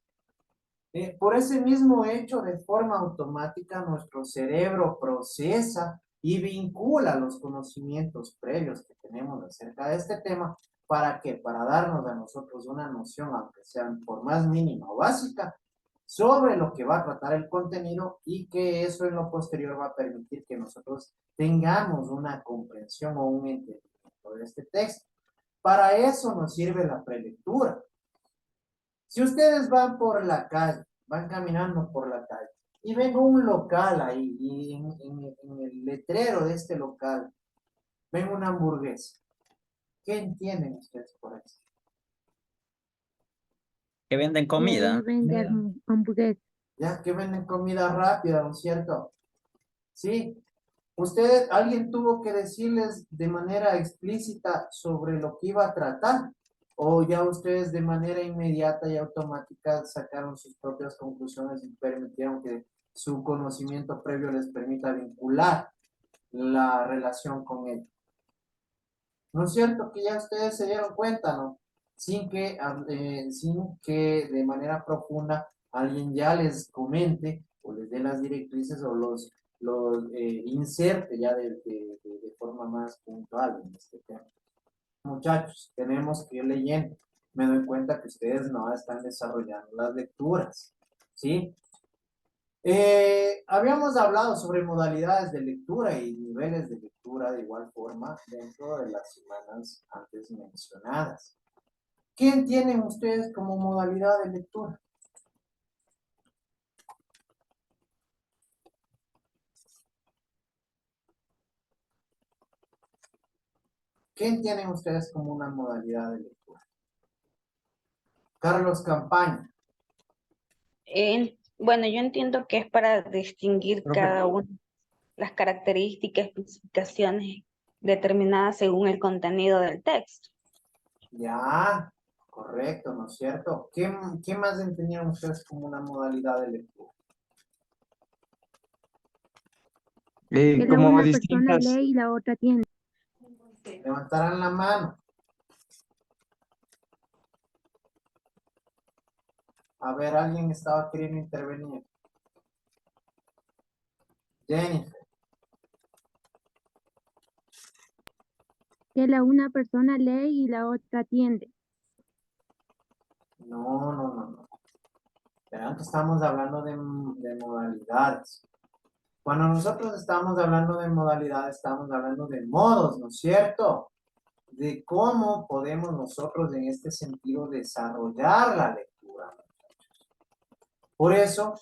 Por ese mismo hecho, de forma automática, nuestro cerebro procesa y vincula los conocimientos previos que tenemos acerca de este tema. ¿Para qué? Para darnos a nosotros una noción, aunque sea por más mínima o básica, sobre lo que va a tratar el contenido y que eso en lo posterior va a permitir que nosotros tengamos una comprensión o un entendimiento de este texto. Para eso nos sirve la prelectura. Si ustedes van por la calle, van caminando por la calle, y ven un local ahí, y en el letrero de este local, ven una hamburguesa, ¿qué entienden ustedes por eso? Que venden comida. Hamburguesa. Ya que venden comida rápida, ¿no es cierto? Sí. Ustedes, alguien tuvo que decirles de manera explícita sobre lo que iba a tratar, o ya ustedes de manera inmediata y automática sacaron sus propias conclusiones y permitieron que su conocimiento previo les permita vincular la relación con él. ¿No es cierto que ya ustedes se dieron cuenta, no? Sin que de manera profunda alguien ya les comente o les dé las directrices o los inserte ya de forma más puntual en este tema. Muchachos, tenemos que ir leyendo. Me doy cuenta que ustedes no están desarrollando las lecturas, ¿sí? Habíamos hablado sobre modalidades de lectura y niveles de lectura de igual forma dentro de las semanas antes mencionadas. ¿Qué entienden ustedes como modalidad de lectura? ¿Qué entienden ustedes como una modalidad de lectura? Carlos Campaña. Bueno, yo entiendo que es para distinguir cada una las características, especificaciones determinadas según el contenido del texto. Ya, correcto, ¿no es cierto? ¿Qué más entendieron ustedes como una modalidad de lectura? Como una persona distintas. lee y la otra tiene. Levantarán la mano. A ver, alguien estaba queriendo intervenir. Jennifer. Que una persona lee y la otra atiende. No. Verán que estamos hablando de modalidades. Cuando nosotros estamos hablando de modalidades, estamos hablando de modos, ¿no es cierto? De cómo podemos nosotros en este sentido desarrollar la lectura. Por eso,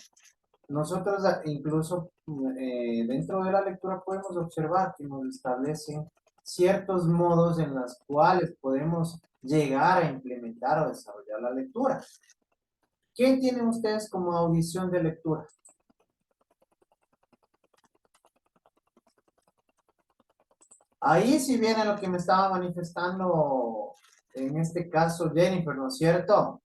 nosotros incluso dentro de la lectura podemos observar que nos establecen ciertos modos en los cuales podemos llegar a implementar o desarrollar la lectura. ¿Qué tienen ustedes como audición de lectura? Ahí si viene lo que me estaba manifestando en este caso Jennifer, ¿no es cierto?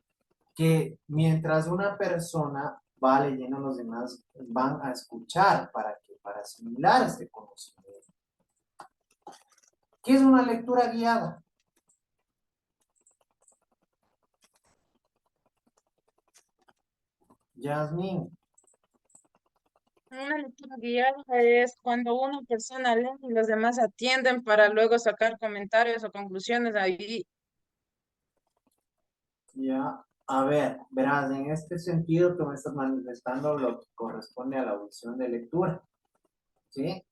Que mientras una persona va leyendo, los demás van a escuchar para asimilar este conocimiento. ¿Qué es una lectura guiada? Yasmin. Una lectura guiada es cuando una persona lee y los demás atienden para luego sacar comentarios o conclusiones ahí. Ya, a ver, verás, en este sentido tú me estás manifestando lo que corresponde a la audición de lectura, ¿sí?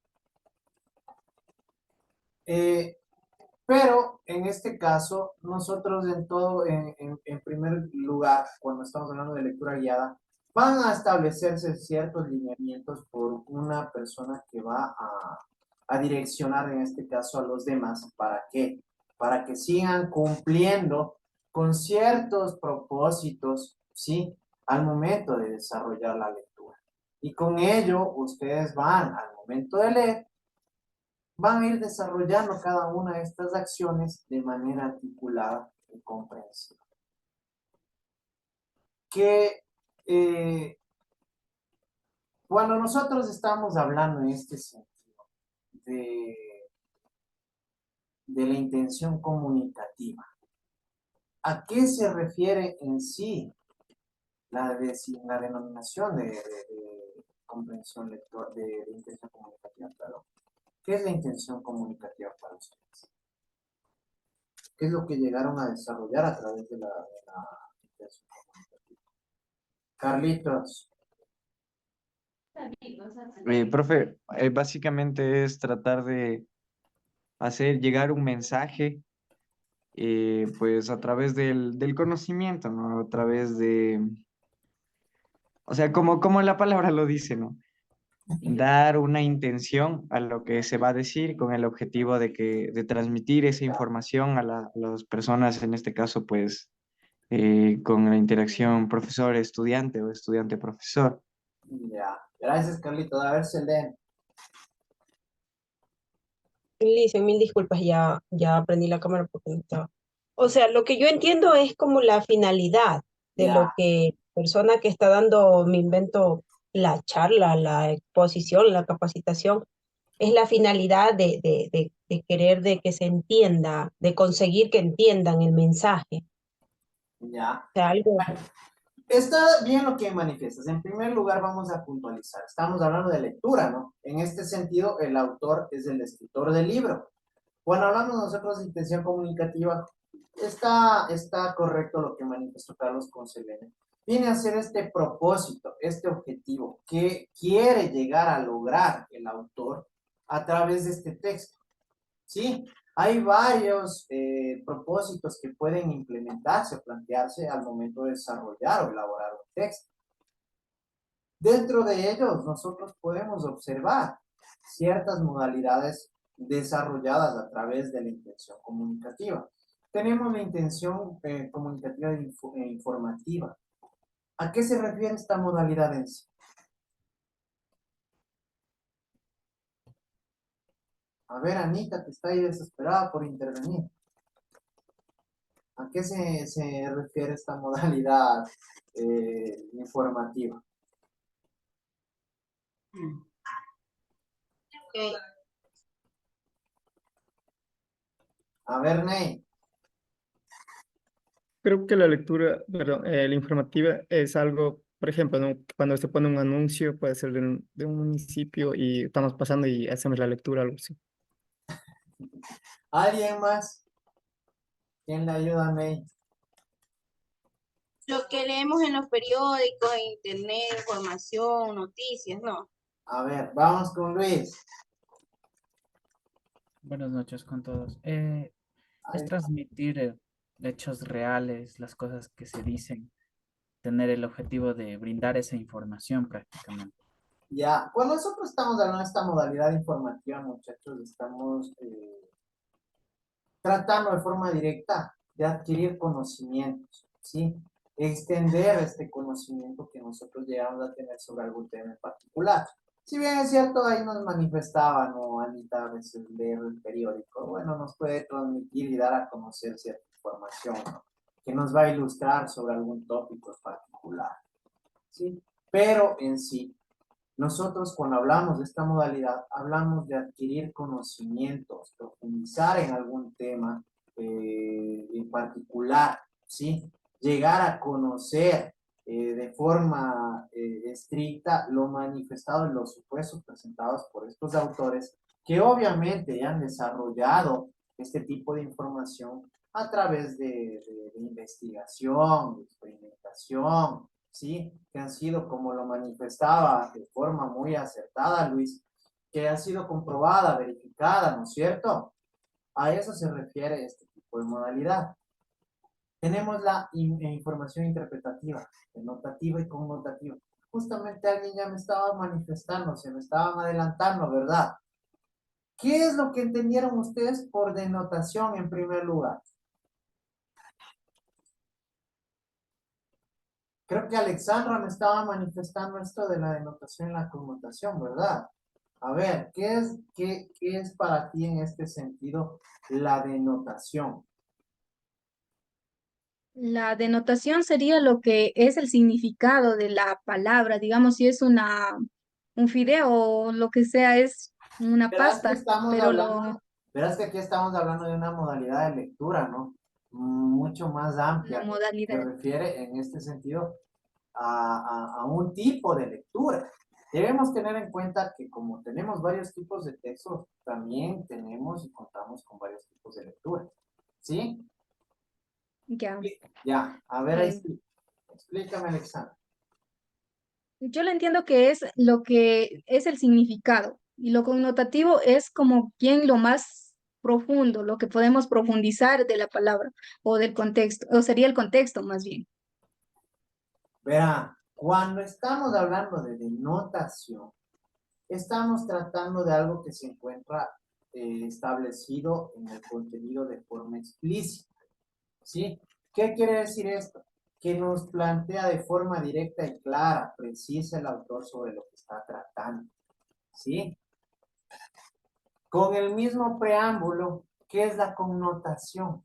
Pero en este caso, nosotros en primer lugar, cuando estamos hablando de lectura guiada, van a establecerse ciertos lineamientos por una persona que va a direccionar en este caso a los demás. ¿Para qué? Para que sigan cumpliendo con ciertos propósitos, ¿sí? Al momento de desarrollar la lectura. Y con ello, ustedes van, al momento de leer, van a ir desarrollando cada una de estas acciones de manera articulada y comprensiva. Que cuando nosotros estamos hablando en este sentido de la intención comunicativa, ¿a qué se refiere en sí la denominación de comprensión lectora, de intención comunicativa? Claro. ¿Qué es la intención comunicativa para ustedes? ¿Qué es lo que llegaron a desarrollar a través de la intención comunicativa? Carlitos. Profe, básicamente es tratar de hacer llegar un mensaje, pues a través del conocimiento, ¿no? A través de, o sea, como la palabra lo dice, ¿no? Dar una intención a lo que se va a decir con el objetivo de transmitir esa información a las personas, en este caso, pues, con la interacción profesor-estudiante o estudiante-profesor. Ya, gracias Carlitos. A ver, Selene. Lice, mil disculpas, ya prendí la cámara porque no estaba. O sea, lo que yo entiendo es como la finalidad de lo Ya, que persona que está dando, me invento, la charla, la exposición, la capacitación, es la finalidad de querer de que se entienda, de conseguir que entiendan el mensaje. ya. O sea, algo, Está bien lo que manifiestas. En primer lugar, vamos a puntualizar. Estamos hablando de lectura, ¿no? En este sentido, el autor es el escritor del libro. Cuando hablamos nosotros de intención comunicativa, está correcto lo que manifestó Carlos Conselene. Viene a ser este propósito, este objetivo que quiere llegar a lograr el autor a través de este texto. ¿Sí? Hay varios propósitos que pueden implementarse o plantearse al momento de desarrollar o elaborar un texto. Dentro de ellos, nosotros podemos observar ciertas modalidades desarrolladas a través de la intención comunicativa. Tenemos la intención comunicativa e informativa. ¿A qué se refiere esta modalidad en sí? A ver, Anita, que está ahí desesperada por intervenir. ¿A qué se refiere esta modalidad informativa? okay. A ver, Ney. Creo que la lectura, perdón, la informativa es algo, por ejemplo, ¿no? Cuando se pone un anuncio, puede ser de un municipio y estamos pasando y hacemos la lectura, algo así. ¿Alguien más? ¿Quién le ayuda a Ney? Lo que leemos en los periódicos, en internet, información, noticias, ¿no? A ver, vamos con Luis. Buenas noches con todos. Es transmitir hechos reales, las cosas que se dicen, tener el objetivo de brindar esa información prácticamente. Ya, cuando nosotros estamos hablando de esta modalidad informativa, muchachos, estamos tratando de forma directa de adquirir conocimientos, ¿sí? Extender este conocimiento que nosotros llegamos a tener sobre algún tema en particular. Si bien es cierto, ahí nos manifestaban, o Anita, a veces leer el periódico, bueno, nos puede transmitir y dar a conocer ciertos información, ¿no? Que nos va a ilustrar sobre algún tópico en particular, ¿sí? Pero en sí, nosotros cuando hablamos de esta modalidad, hablamos de adquirir conocimientos, profundizar en algún tema en particular, ¿sí? Llegar a conocer de forma estricta lo manifestado en los supuestos presentados por estos autores, que obviamente ya han desarrollado este tipo de información a través de investigación, de experimentación, ¿sí? Que han sido, como lo manifestaba de forma muy acertada Luis, que ha sido comprobada, verificada, ¿no es cierto? A eso se refiere este tipo de modalidad. Tenemos la información interpretativa, denotativa y connotativa. Justamente alguien ya me estaba manifestando, se me estaban adelantando, ¿verdad? ¿Qué es lo que entendieron ustedes por denotación en primer lugar? Creo que Alexandra me estaba manifestando esto de la denotación y la connotación, ¿verdad? A ver, ¿qué es para ti en este sentido la denotación? La denotación sería lo que es el significado de la palabra, digamos, si es un fideo o lo que sea, es una pasta, pero Verás que aquí estamos hablando de una modalidad de lectura, ¿no? Mucho más la amplia. Se modalidad. refiere en este sentido a un tipo de lectura. Debemos tener en cuenta que como tenemos varios tipos de textos, también tenemos y contamos con varios tipos de lectura. ¿Sí? Ya. Ya, a ver, ahí sí. Explícame, Alexandra. Yo le entiendo que es lo que es el significado y lo connotativo es como bien lo más profundo, lo que podemos profundizar de la palabra o del contexto, o sería el contexto más bien. Verá, cuando estamos hablando de denotación, estamos tratando de algo que se encuentra establecido en el contenido de forma explícita, ¿sí? ¿Qué quiere decir esto? Que nos plantea de forma directa y clara, precisa el autor sobre lo que está tratando, ¿sí? Con el mismo preámbulo, ¿qué es la connotación?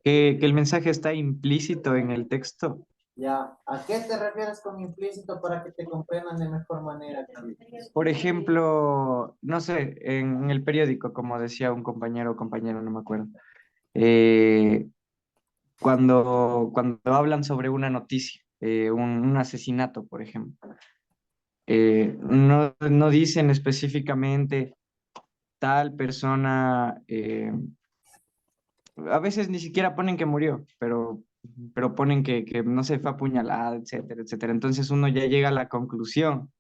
Que el mensaje está implícito en el texto. Ya, ¿a qué te refieres con implícito para que te comprendan de mejor manera, David? Por ejemplo, no sé, en el periódico, como decía un compañero o compañera, no me acuerdo, eh, cuando hablan sobre una noticia, un asesinato, por ejemplo, no dicen específicamente tal persona, a veces ni siquiera ponen que murió, pero ponen que no se fue apuñalada, etcétera, etcétera. Entonces uno ya llega a la conclusión.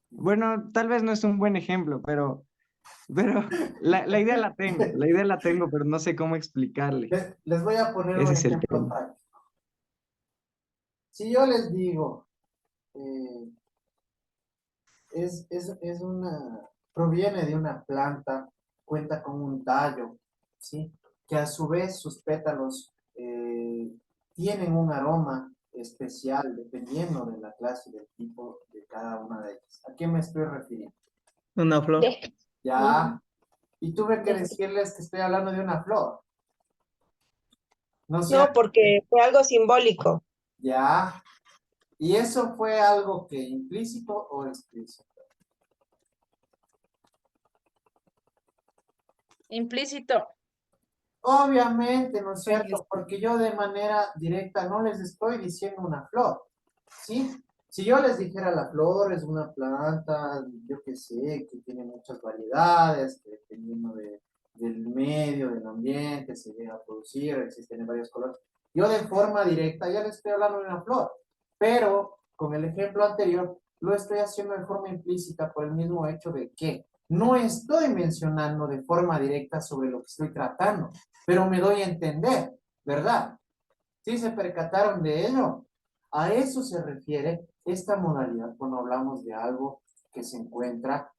Bueno, tal vez no es un buen ejemplo, pero la idea la tengo, pero no sé cómo explicarle. Les voy a poner un Ese es el ejemplo tema. práctico. Si yo les digo, proviene de una planta, cuenta con un tallo, ¿sí? Que a su vez sus pétalos tienen un aroma especial dependiendo de la clase y del tipo de cada una de ellas. ¿A qué me estoy refiriendo? Una flor. Ya. Y tuve que decirles que estoy hablando de una flor. No sé. No, porque fue algo simbólico. Ya. ¿Y eso fue algo que implícito o explícito? Implícito. Obviamente, ¿no es cierto? Porque yo de manera directa no les estoy diciendo una flor, ¿sí? Si yo les dijera la flor es una planta, yo qué sé, que tiene muchas variedades, que dependiendo del medio, del ambiente, se llega a producir, existen varios colores. Yo de forma directa ya les estoy hablando de una flor, pero con el ejemplo anterior lo estoy haciendo de forma implícita por el mismo hecho de que no estoy mencionando de forma directa sobre lo que estoy tratando, pero me doy a entender, ¿verdad? ¿Sí se percataron de ello? A eso se refiere esta modalidad cuando hablamos de algo que se encuentra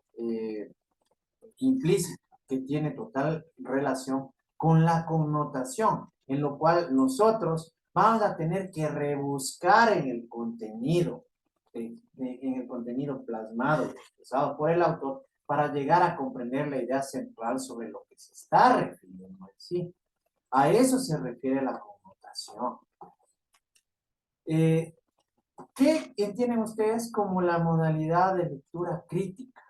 implícito, que tiene total relación con la connotación, en lo cual nosotros vamos a tener que rebuscar en el contenido, en el contenido plasmado, expresado por el autor, para llegar a comprender la idea central sobre lo que se está refiriendo. ¿sí? A eso se refiere la connotación. ¿Qué entienden ustedes como la modalidad de lectura crítica?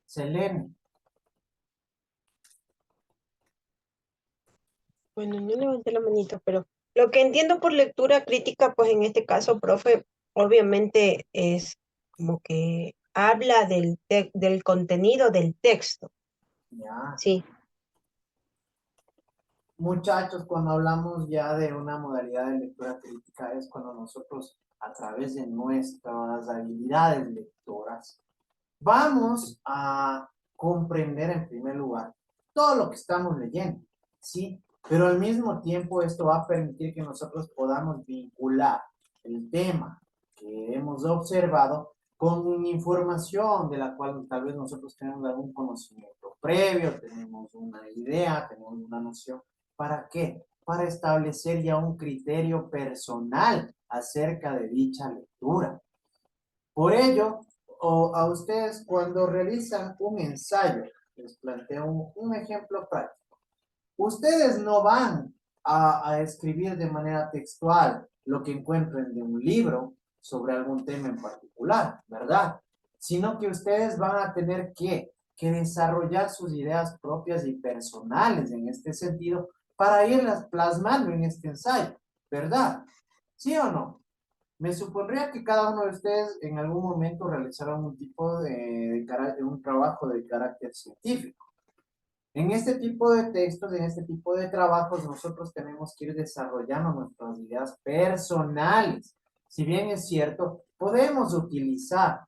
Selene. Bueno, no levanté la manito, pero lo que entiendo por lectura crítica, pues en este caso, profe, obviamente es como que habla del contenido del texto. Ya. Sí. Muchachos, cuando hablamos ya de una modalidad de lectura crítica es cuando nosotros, a través de nuestras habilidades lectoras, vamos a comprender en primer lugar todo lo que estamos leyendo, ¿sí? Pero al mismo tiempo esto va a permitir que nosotros podamos vincular el tema que hemos observado con información de la cual tal vez nosotros tenemos algún conocimiento previo, tenemos una idea, tenemos una noción. ¿Para qué? Para establecer ya un criterio personal acerca de dicha lectura. Por ello, a ustedes cuando realizan un ensayo, les planteo un ejemplo práctico. Ustedes no van a escribir de manera textual lo que encuentren de un libro sobre algún tema en particular, ¿verdad? Sino que ustedes van a tener que desarrollar sus ideas propias y personales en este sentido para irlas plasmando en este ensayo, ¿verdad? ¿Sí o no? Me supondría que cada uno de ustedes en algún momento realizaron un tipo un trabajo de carácter científico. En este tipo de textos, en este tipo de trabajos, nosotros tenemos que ir desarrollando nuestras ideas personales. Si bien es cierto, podemos utilizar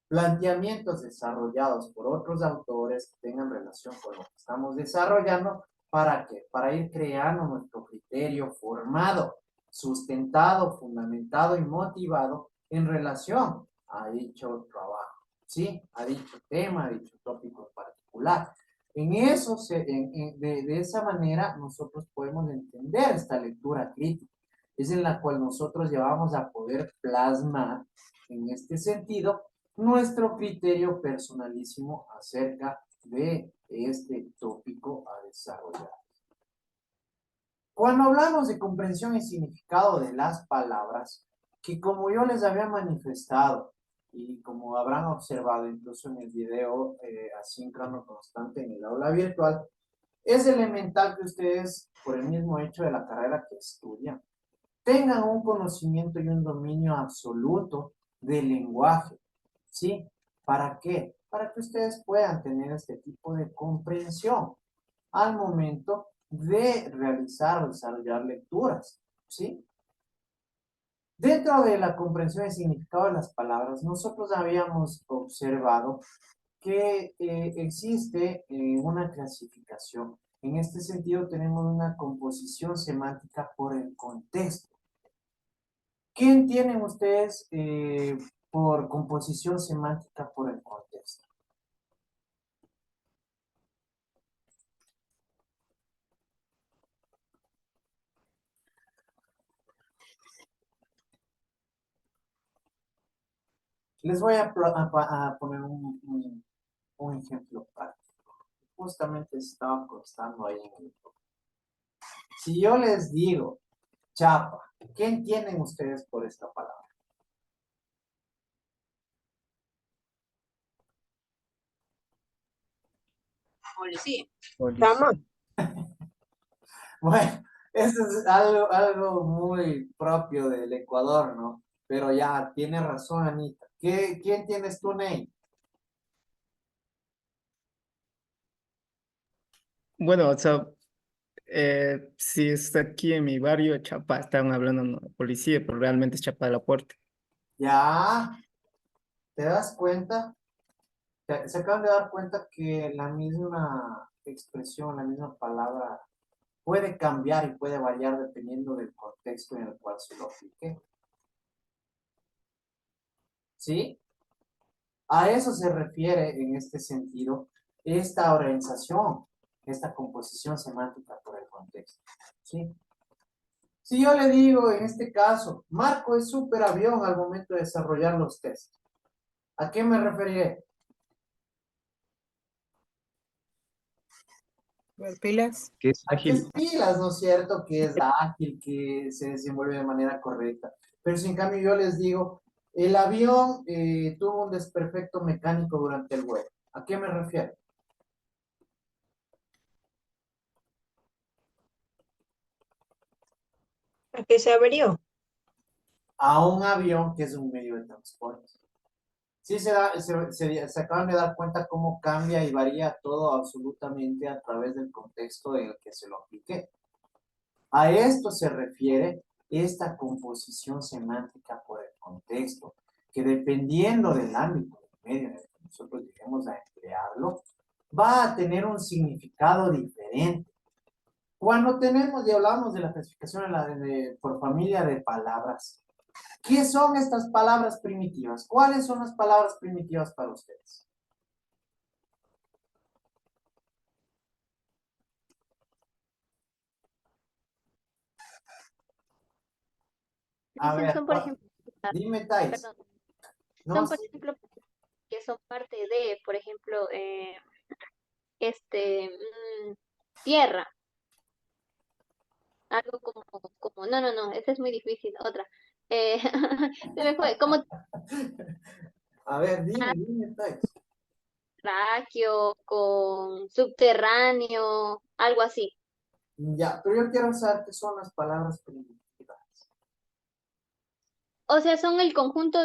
planteamientos desarrollados por otros autores que tengan relación con lo que estamos desarrollando. ¿Para qué? Para ir creando nuestro criterio formado, sustentado, fundamentado y motivado en relación a dicho trabajo, ¿sí? A dicho tema, a dicho tópico en particular. En eso, de esa manera, nosotros podemos entender esta lectura crítica. Es en la cual nosotros ya vamos a poder plasmar, en este sentido, nuestro criterio personalísimo acerca de este tópico a desarrollar. Cuando hablamos de comprensión y significado de las palabras, que como yo les había manifestado, y como habrán observado incluso en el video asíncrono constante en el aula virtual, es elemental que ustedes, por el mismo hecho de la carrera que estudian, tengan un conocimiento y un dominio absoluto del lenguaje, ¿sí? ¿Para qué? Para que ustedes puedan tener este tipo de comprensión al momento de realizar o desarrollar lecturas, ¿sí? Dentro de la comprensión y significado de las palabras, nosotros habíamos observado que existe una clasificación. En este sentido, tenemos una composición semántica por el contexto. ¿Qué entienden ustedes por composición semántica por el contexto? Les voy a poner un ejemplo práctico. Justamente estaba constando ahí en el grupo. Si yo les digo chapa, ¿qué entienden ustedes por esta palabra? Policía. Chama. Bueno, eso es algo muy propio del Ecuador, ¿no? Pero ya, tiene razón, Anita. ¿Quién tienes tú, Ney? Bueno, o sea, si está aquí en mi barrio, Chapa, estaban hablando no, de policía, pero realmente es Chapa de la Puerta. Ya, ¿te das cuenta? Se acaban de dar cuenta que la misma expresión, la misma palabra puede cambiar y puede variar dependiendo del contexto en el cual se lo aplique. ¿Sí? A eso se refiere en este sentido esta organización, esta composición semántica por el contexto. ¿Sí? Si yo le digo en este caso, Marco es superavión al momento de desarrollar los test, ¿a qué me referiré? Pilas. Que es A que es ágil. pilas, ¿no es cierto? Que es ágil, que se desenvuelve de manera correcta. Pero si en cambio yo les digo, el avión tuvo un desperfecto mecánico durante el vuelo, ¿a qué me refiero? ¿A qué se averió? A un avión que es un medio de transporte. Sí, se acaban de dar cuenta cómo cambia y varía todo absolutamente a través del contexto en el que se lo aplique. A esto se refiere esta composición semántica por el contexto, que dependiendo del ámbito del medio en el que nosotros lleguemos a emplearlo, va a tener un significado diferente. Cuando tenemos y hablamos de la clasificación por familia de palabras, ¿qué son estas palabras primitivas? ¿Cuáles son las palabras primitivas para ustedes? A ver, Son, por ejemplo, dime, Thais. perdón, No, son, por sí. ejemplo, que son parte de, por ejemplo, este, tierra, algo no, esa es muy difícil, otra. Se me fue, como A ver, dime, Thais. terráqueo, con subterráneo, algo así. Ya, pero yo quiero saber qué son las palabras primitivas. O sea, son el conjunto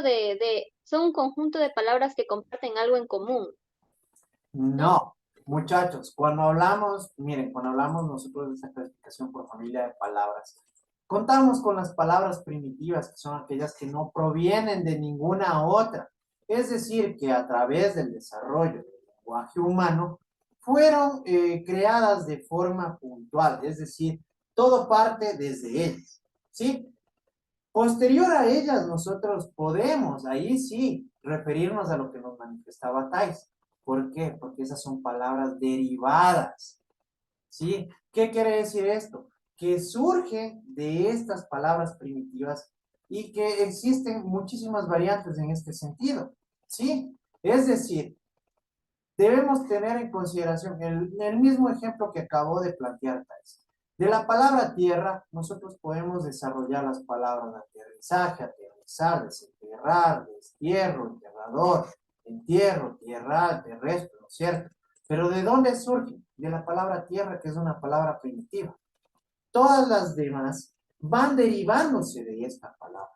son un conjunto de palabras que comparten algo en común. No, muchachos, cuando hablamos, miren, cuando hablamos nosotros de esta clasificación por familia de palabras, contamos con las palabras primitivas, que son aquellas que no provienen de ninguna otra. Es decir, que a través del desarrollo del lenguaje humano, fueron creadas de forma puntual, es decir, todo parte desde ellas, ¿sí? Posterior a ellas, nosotros podemos, ahí sí, referirnos a lo que nos manifestaba Thais. ¿Por qué? Porque esas son palabras derivadas, ¿sí? ¿Qué quiere decir esto? Que surge de estas palabras primitivas y que existen muchísimas variantes en este sentido, ¿sí? Es decir, debemos tener en consideración el mismo ejemplo que acabó de plantear Thais. De la palabra tierra, nosotros podemos desarrollar las palabras aterrizaje, aterrizar, desenterrar, destierro, enterrador, entierro, tierra, terrestre, ¿no es cierto? Pero ¿de dónde surge? De la palabra tierra, que es una palabra primitiva. Todas las demás van derivándose de esta palabra,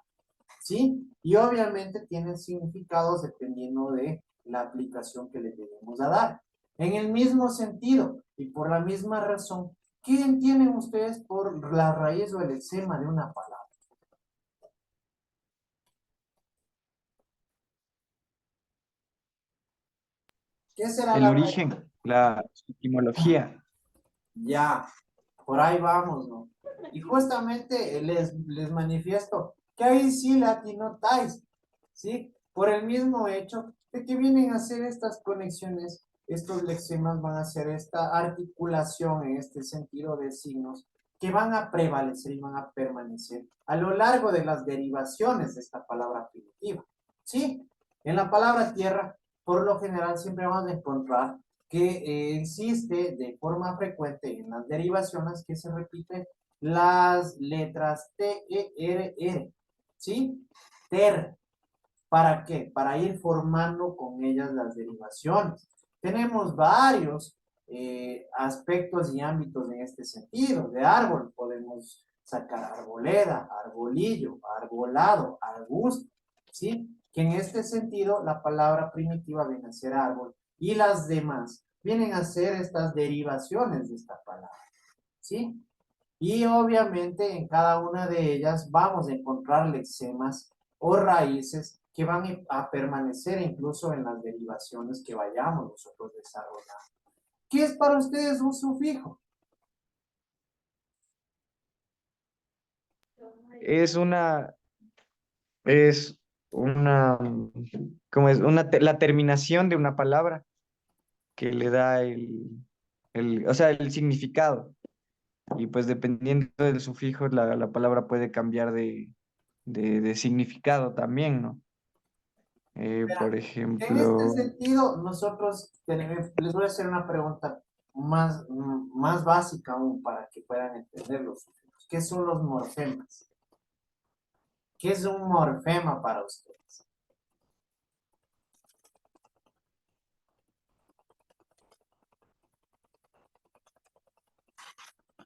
¿sí? Y obviamente tienen significados dependiendo de la aplicación que le debemos a dar. En el mismo sentido y por la misma razón, ¿qué entienden ustedes por la raíz o el lexema de una palabra? ¿Qué será El la raíz? origen, la etimología. Ya, por ahí vamos, ¿no? Y justamente les manifiesto que ahí sí la atinotáis, ¿sí? Por el mismo hecho de que vienen a hacer estas conexiones, estos lexemas van a hacer esta articulación en este sentido de signos que van a prevalecer y van a permanecer a lo largo de las derivaciones de esta palabra primitiva, ¿sí? En la palabra tierra, por lo general, siempre vamos a encontrar que existe de forma frecuente en las derivaciones que se repiten las letras T, E, R, R, ¿sí? Ter. ¿Para qué? Para ir formando con ellas las derivaciones. Tenemos varios aspectos y ámbitos en este sentido. De árbol podemos sacar arboleda, arbolillo, arbolado, arbusto, ¿sí? Que en este sentido la palabra primitiva viene a ser árbol y las demás vienen a ser estas derivaciones de esta palabra, ¿sí? Y obviamente en cada una de ellas vamos a encontrar lexemas o raíces que van a permanecer incluso en las derivaciones que vayamos nosotros desarrollando. ¿Qué es para ustedes un sufijo? Es una, es una, ¿cómo es? La terminación de una palabra que le da o sea, el significado. Y pues dependiendo del sufijo, la palabra puede cambiar de significado también, ¿no? Por En este ejemplo, sentido, nosotros les voy a hacer una pregunta más básica aún para que puedan entender los sufijos. ¿Qué son los morfemas? ¿Qué es un morfema para ustedes?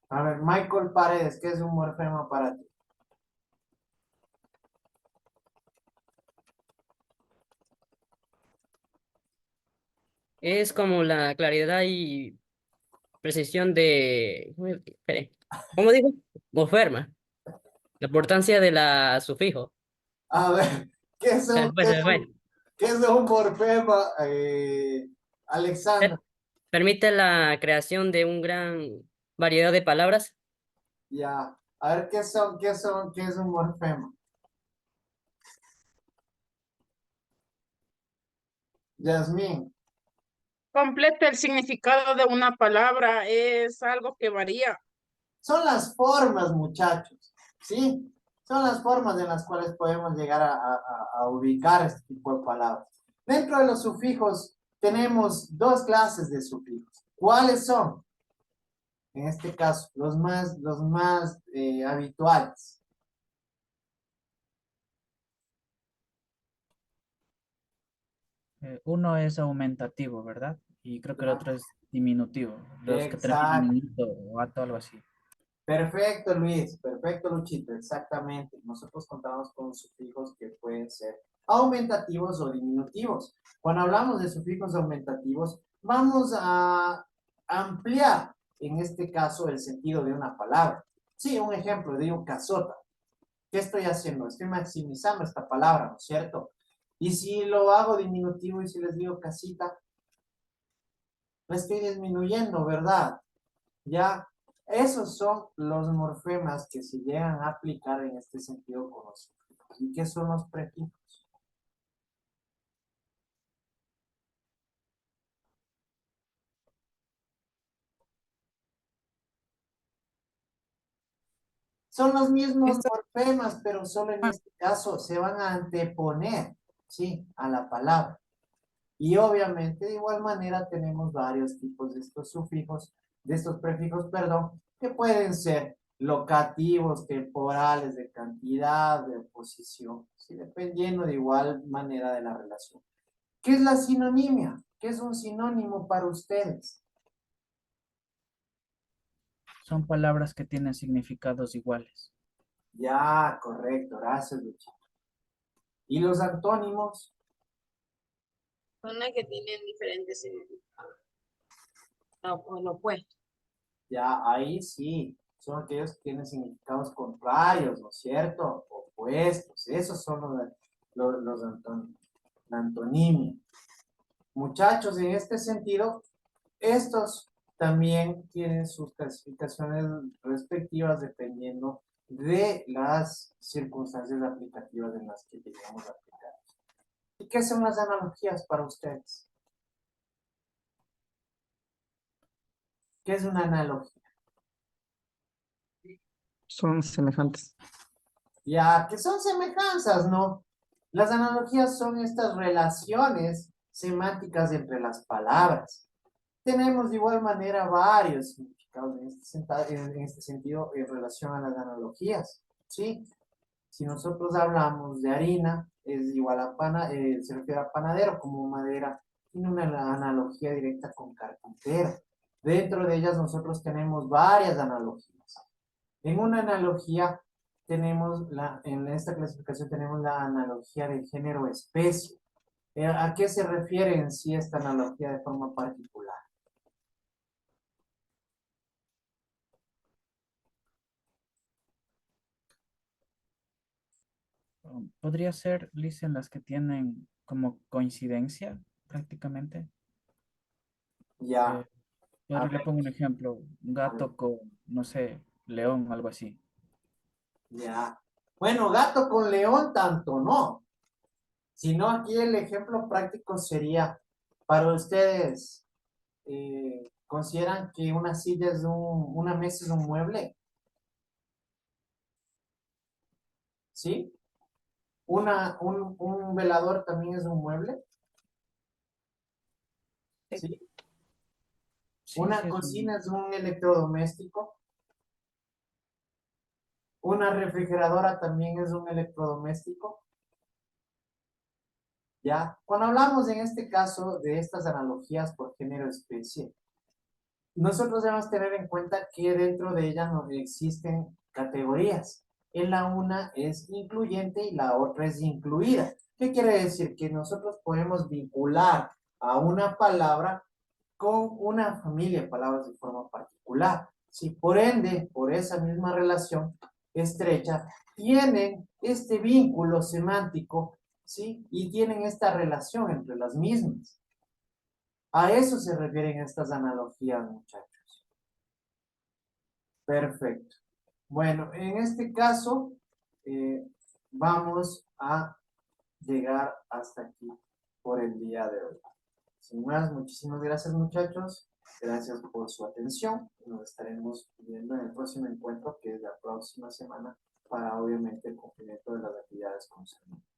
A ver, Michael Paredes, ¿qué es un morfema para ti? Es como la claridad y precisión de... espere, ¿cómo digo? Morfema. La importancia de la sufijo. A ver, ¿qué es un, Pues, bueno, qué es un morfema, Alexandra? permite la creación de un gran variedad de palabras. Ya. A ver, ¿qué es un morfema? Yasmín. Completa el significado de una palabra, es algo que varía. Son las formas, muchachos, ¿sí? Son las formas en las cuales podemos llegar a ubicar este tipo de palabras. Dentro de los sufijos tenemos dos clases de sufijos. ¿Cuáles son? En este caso, los más habituales. Uno es aumentativo, ¿verdad? Y creo que el otro es diminutivo. Los que terminan Exacto. en ito o ato, algo así. Perfecto, Luis. Perfecto, Luchito. Exactamente. Nosotros contamos con sufijos que pueden ser aumentativos o diminutivos. Cuando hablamos de sufijos aumentativos, vamos a ampliar, en este caso, el sentido de una palabra. Sí, un ejemplo, digo casota. ¿Qué estoy haciendo? Estoy maximizando esta palabra, ¿no es cierto? Y si lo hago diminutivo y si les digo casita, la estoy disminuyendo, ¿verdad? Ya, esos son los morfemas que se llegan a aplicar en este sentido con los sufijos. ¿Y qué son los prefijos? Son los mismos morfemas, pero solo en este caso se van a anteponer, ¿sí? A la palabra. Y obviamente de igual manera tenemos varios tipos de estos sufijos, de estos prefijos, perdón, que pueden ser locativos, temporales, de cantidad, de posición, ¿sí? Dependiendo de igual manera de la relación. ¿Qué es la sinonimia? ¿Qué es un sinónimo para ustedes? Son palabras que tienen significados iguales. Ya, correcto, gracias, Luchito. ¿Y los antónimos? Son las que tienen diferentes significados. O lo opuesto. Ya, ahí sí, son aquellos que tienen significados contrarios, ¿no es cierto? Opuestos, esos son los antónimos, la antonimia. Muchachos, en este sentido, estos también tienen sus clasificaciones respectivas dependiendo de las circunstancias aplicativas en las que llegamos a aplicar. ¿Y qué son las analogías para ustedes? ¿Qué es una analogía? Son semejantes. Ya, que son semejanzas, ¿no? Las analogías son estas relaciones semánticas entre las palabras. Tenemos de igual manera varios significados en este sentido en relación a las analogías, ¿sí? Si nosotros hablamos de harina, es igual a se refiere a panadero, como madera, tiene una analogía directa con carpintero. Dentro de ellas nosotros tenemos varias analogías. En una analogía tenemos, en esta clasificación tenemos la analogía de género-especie. ¿A qué se refiere en sí esta analogía de forma particular? Podría ser, Liz, en las que tienen como coincidencia prácticamente. Ya. Le pongo un ejemplo, un gato con, no sé, león, algo así. Ya. Bueno, gato con león tanto no. Sino aquí el ejemplo práctico sería para ustedes, ¿Consideran que una silla es una mesa es un mueble? ¿Sí? ¿Un velador también es un mueble? ¿Sí? ¿Una cocina es un electrodoméstico? ¿Una refrigeradora también es un electrodoméstico? ¿Ya? Cuando hablamos en este caso de estas analogías por género especie, nosotros debemos tener en cuenta que dentro de ellas no existen categorías. En la una es incluyente y la otra es incluida. ¿Qué quiere decir? Que nosotros podemos vincular a una palabra con una familia de palabras de forma particular. Si por ende, por esa misma relación estrecha, tienen este vínculo semántico, ¿sí? Y tienen esta relación entre las mismas. A eso se refieren estas analogías, muchachos. Perfecto. Bueno, en este caso, vamos a llegar hasta aquí por el día de hoy. Sin más, muchísimas gracias, muchachos. Gracias por su atención. Nos estaremos viendo en el próximo encuentro, que es la próxima semana, para obviamente el cumplimiento de las actividades concernientes.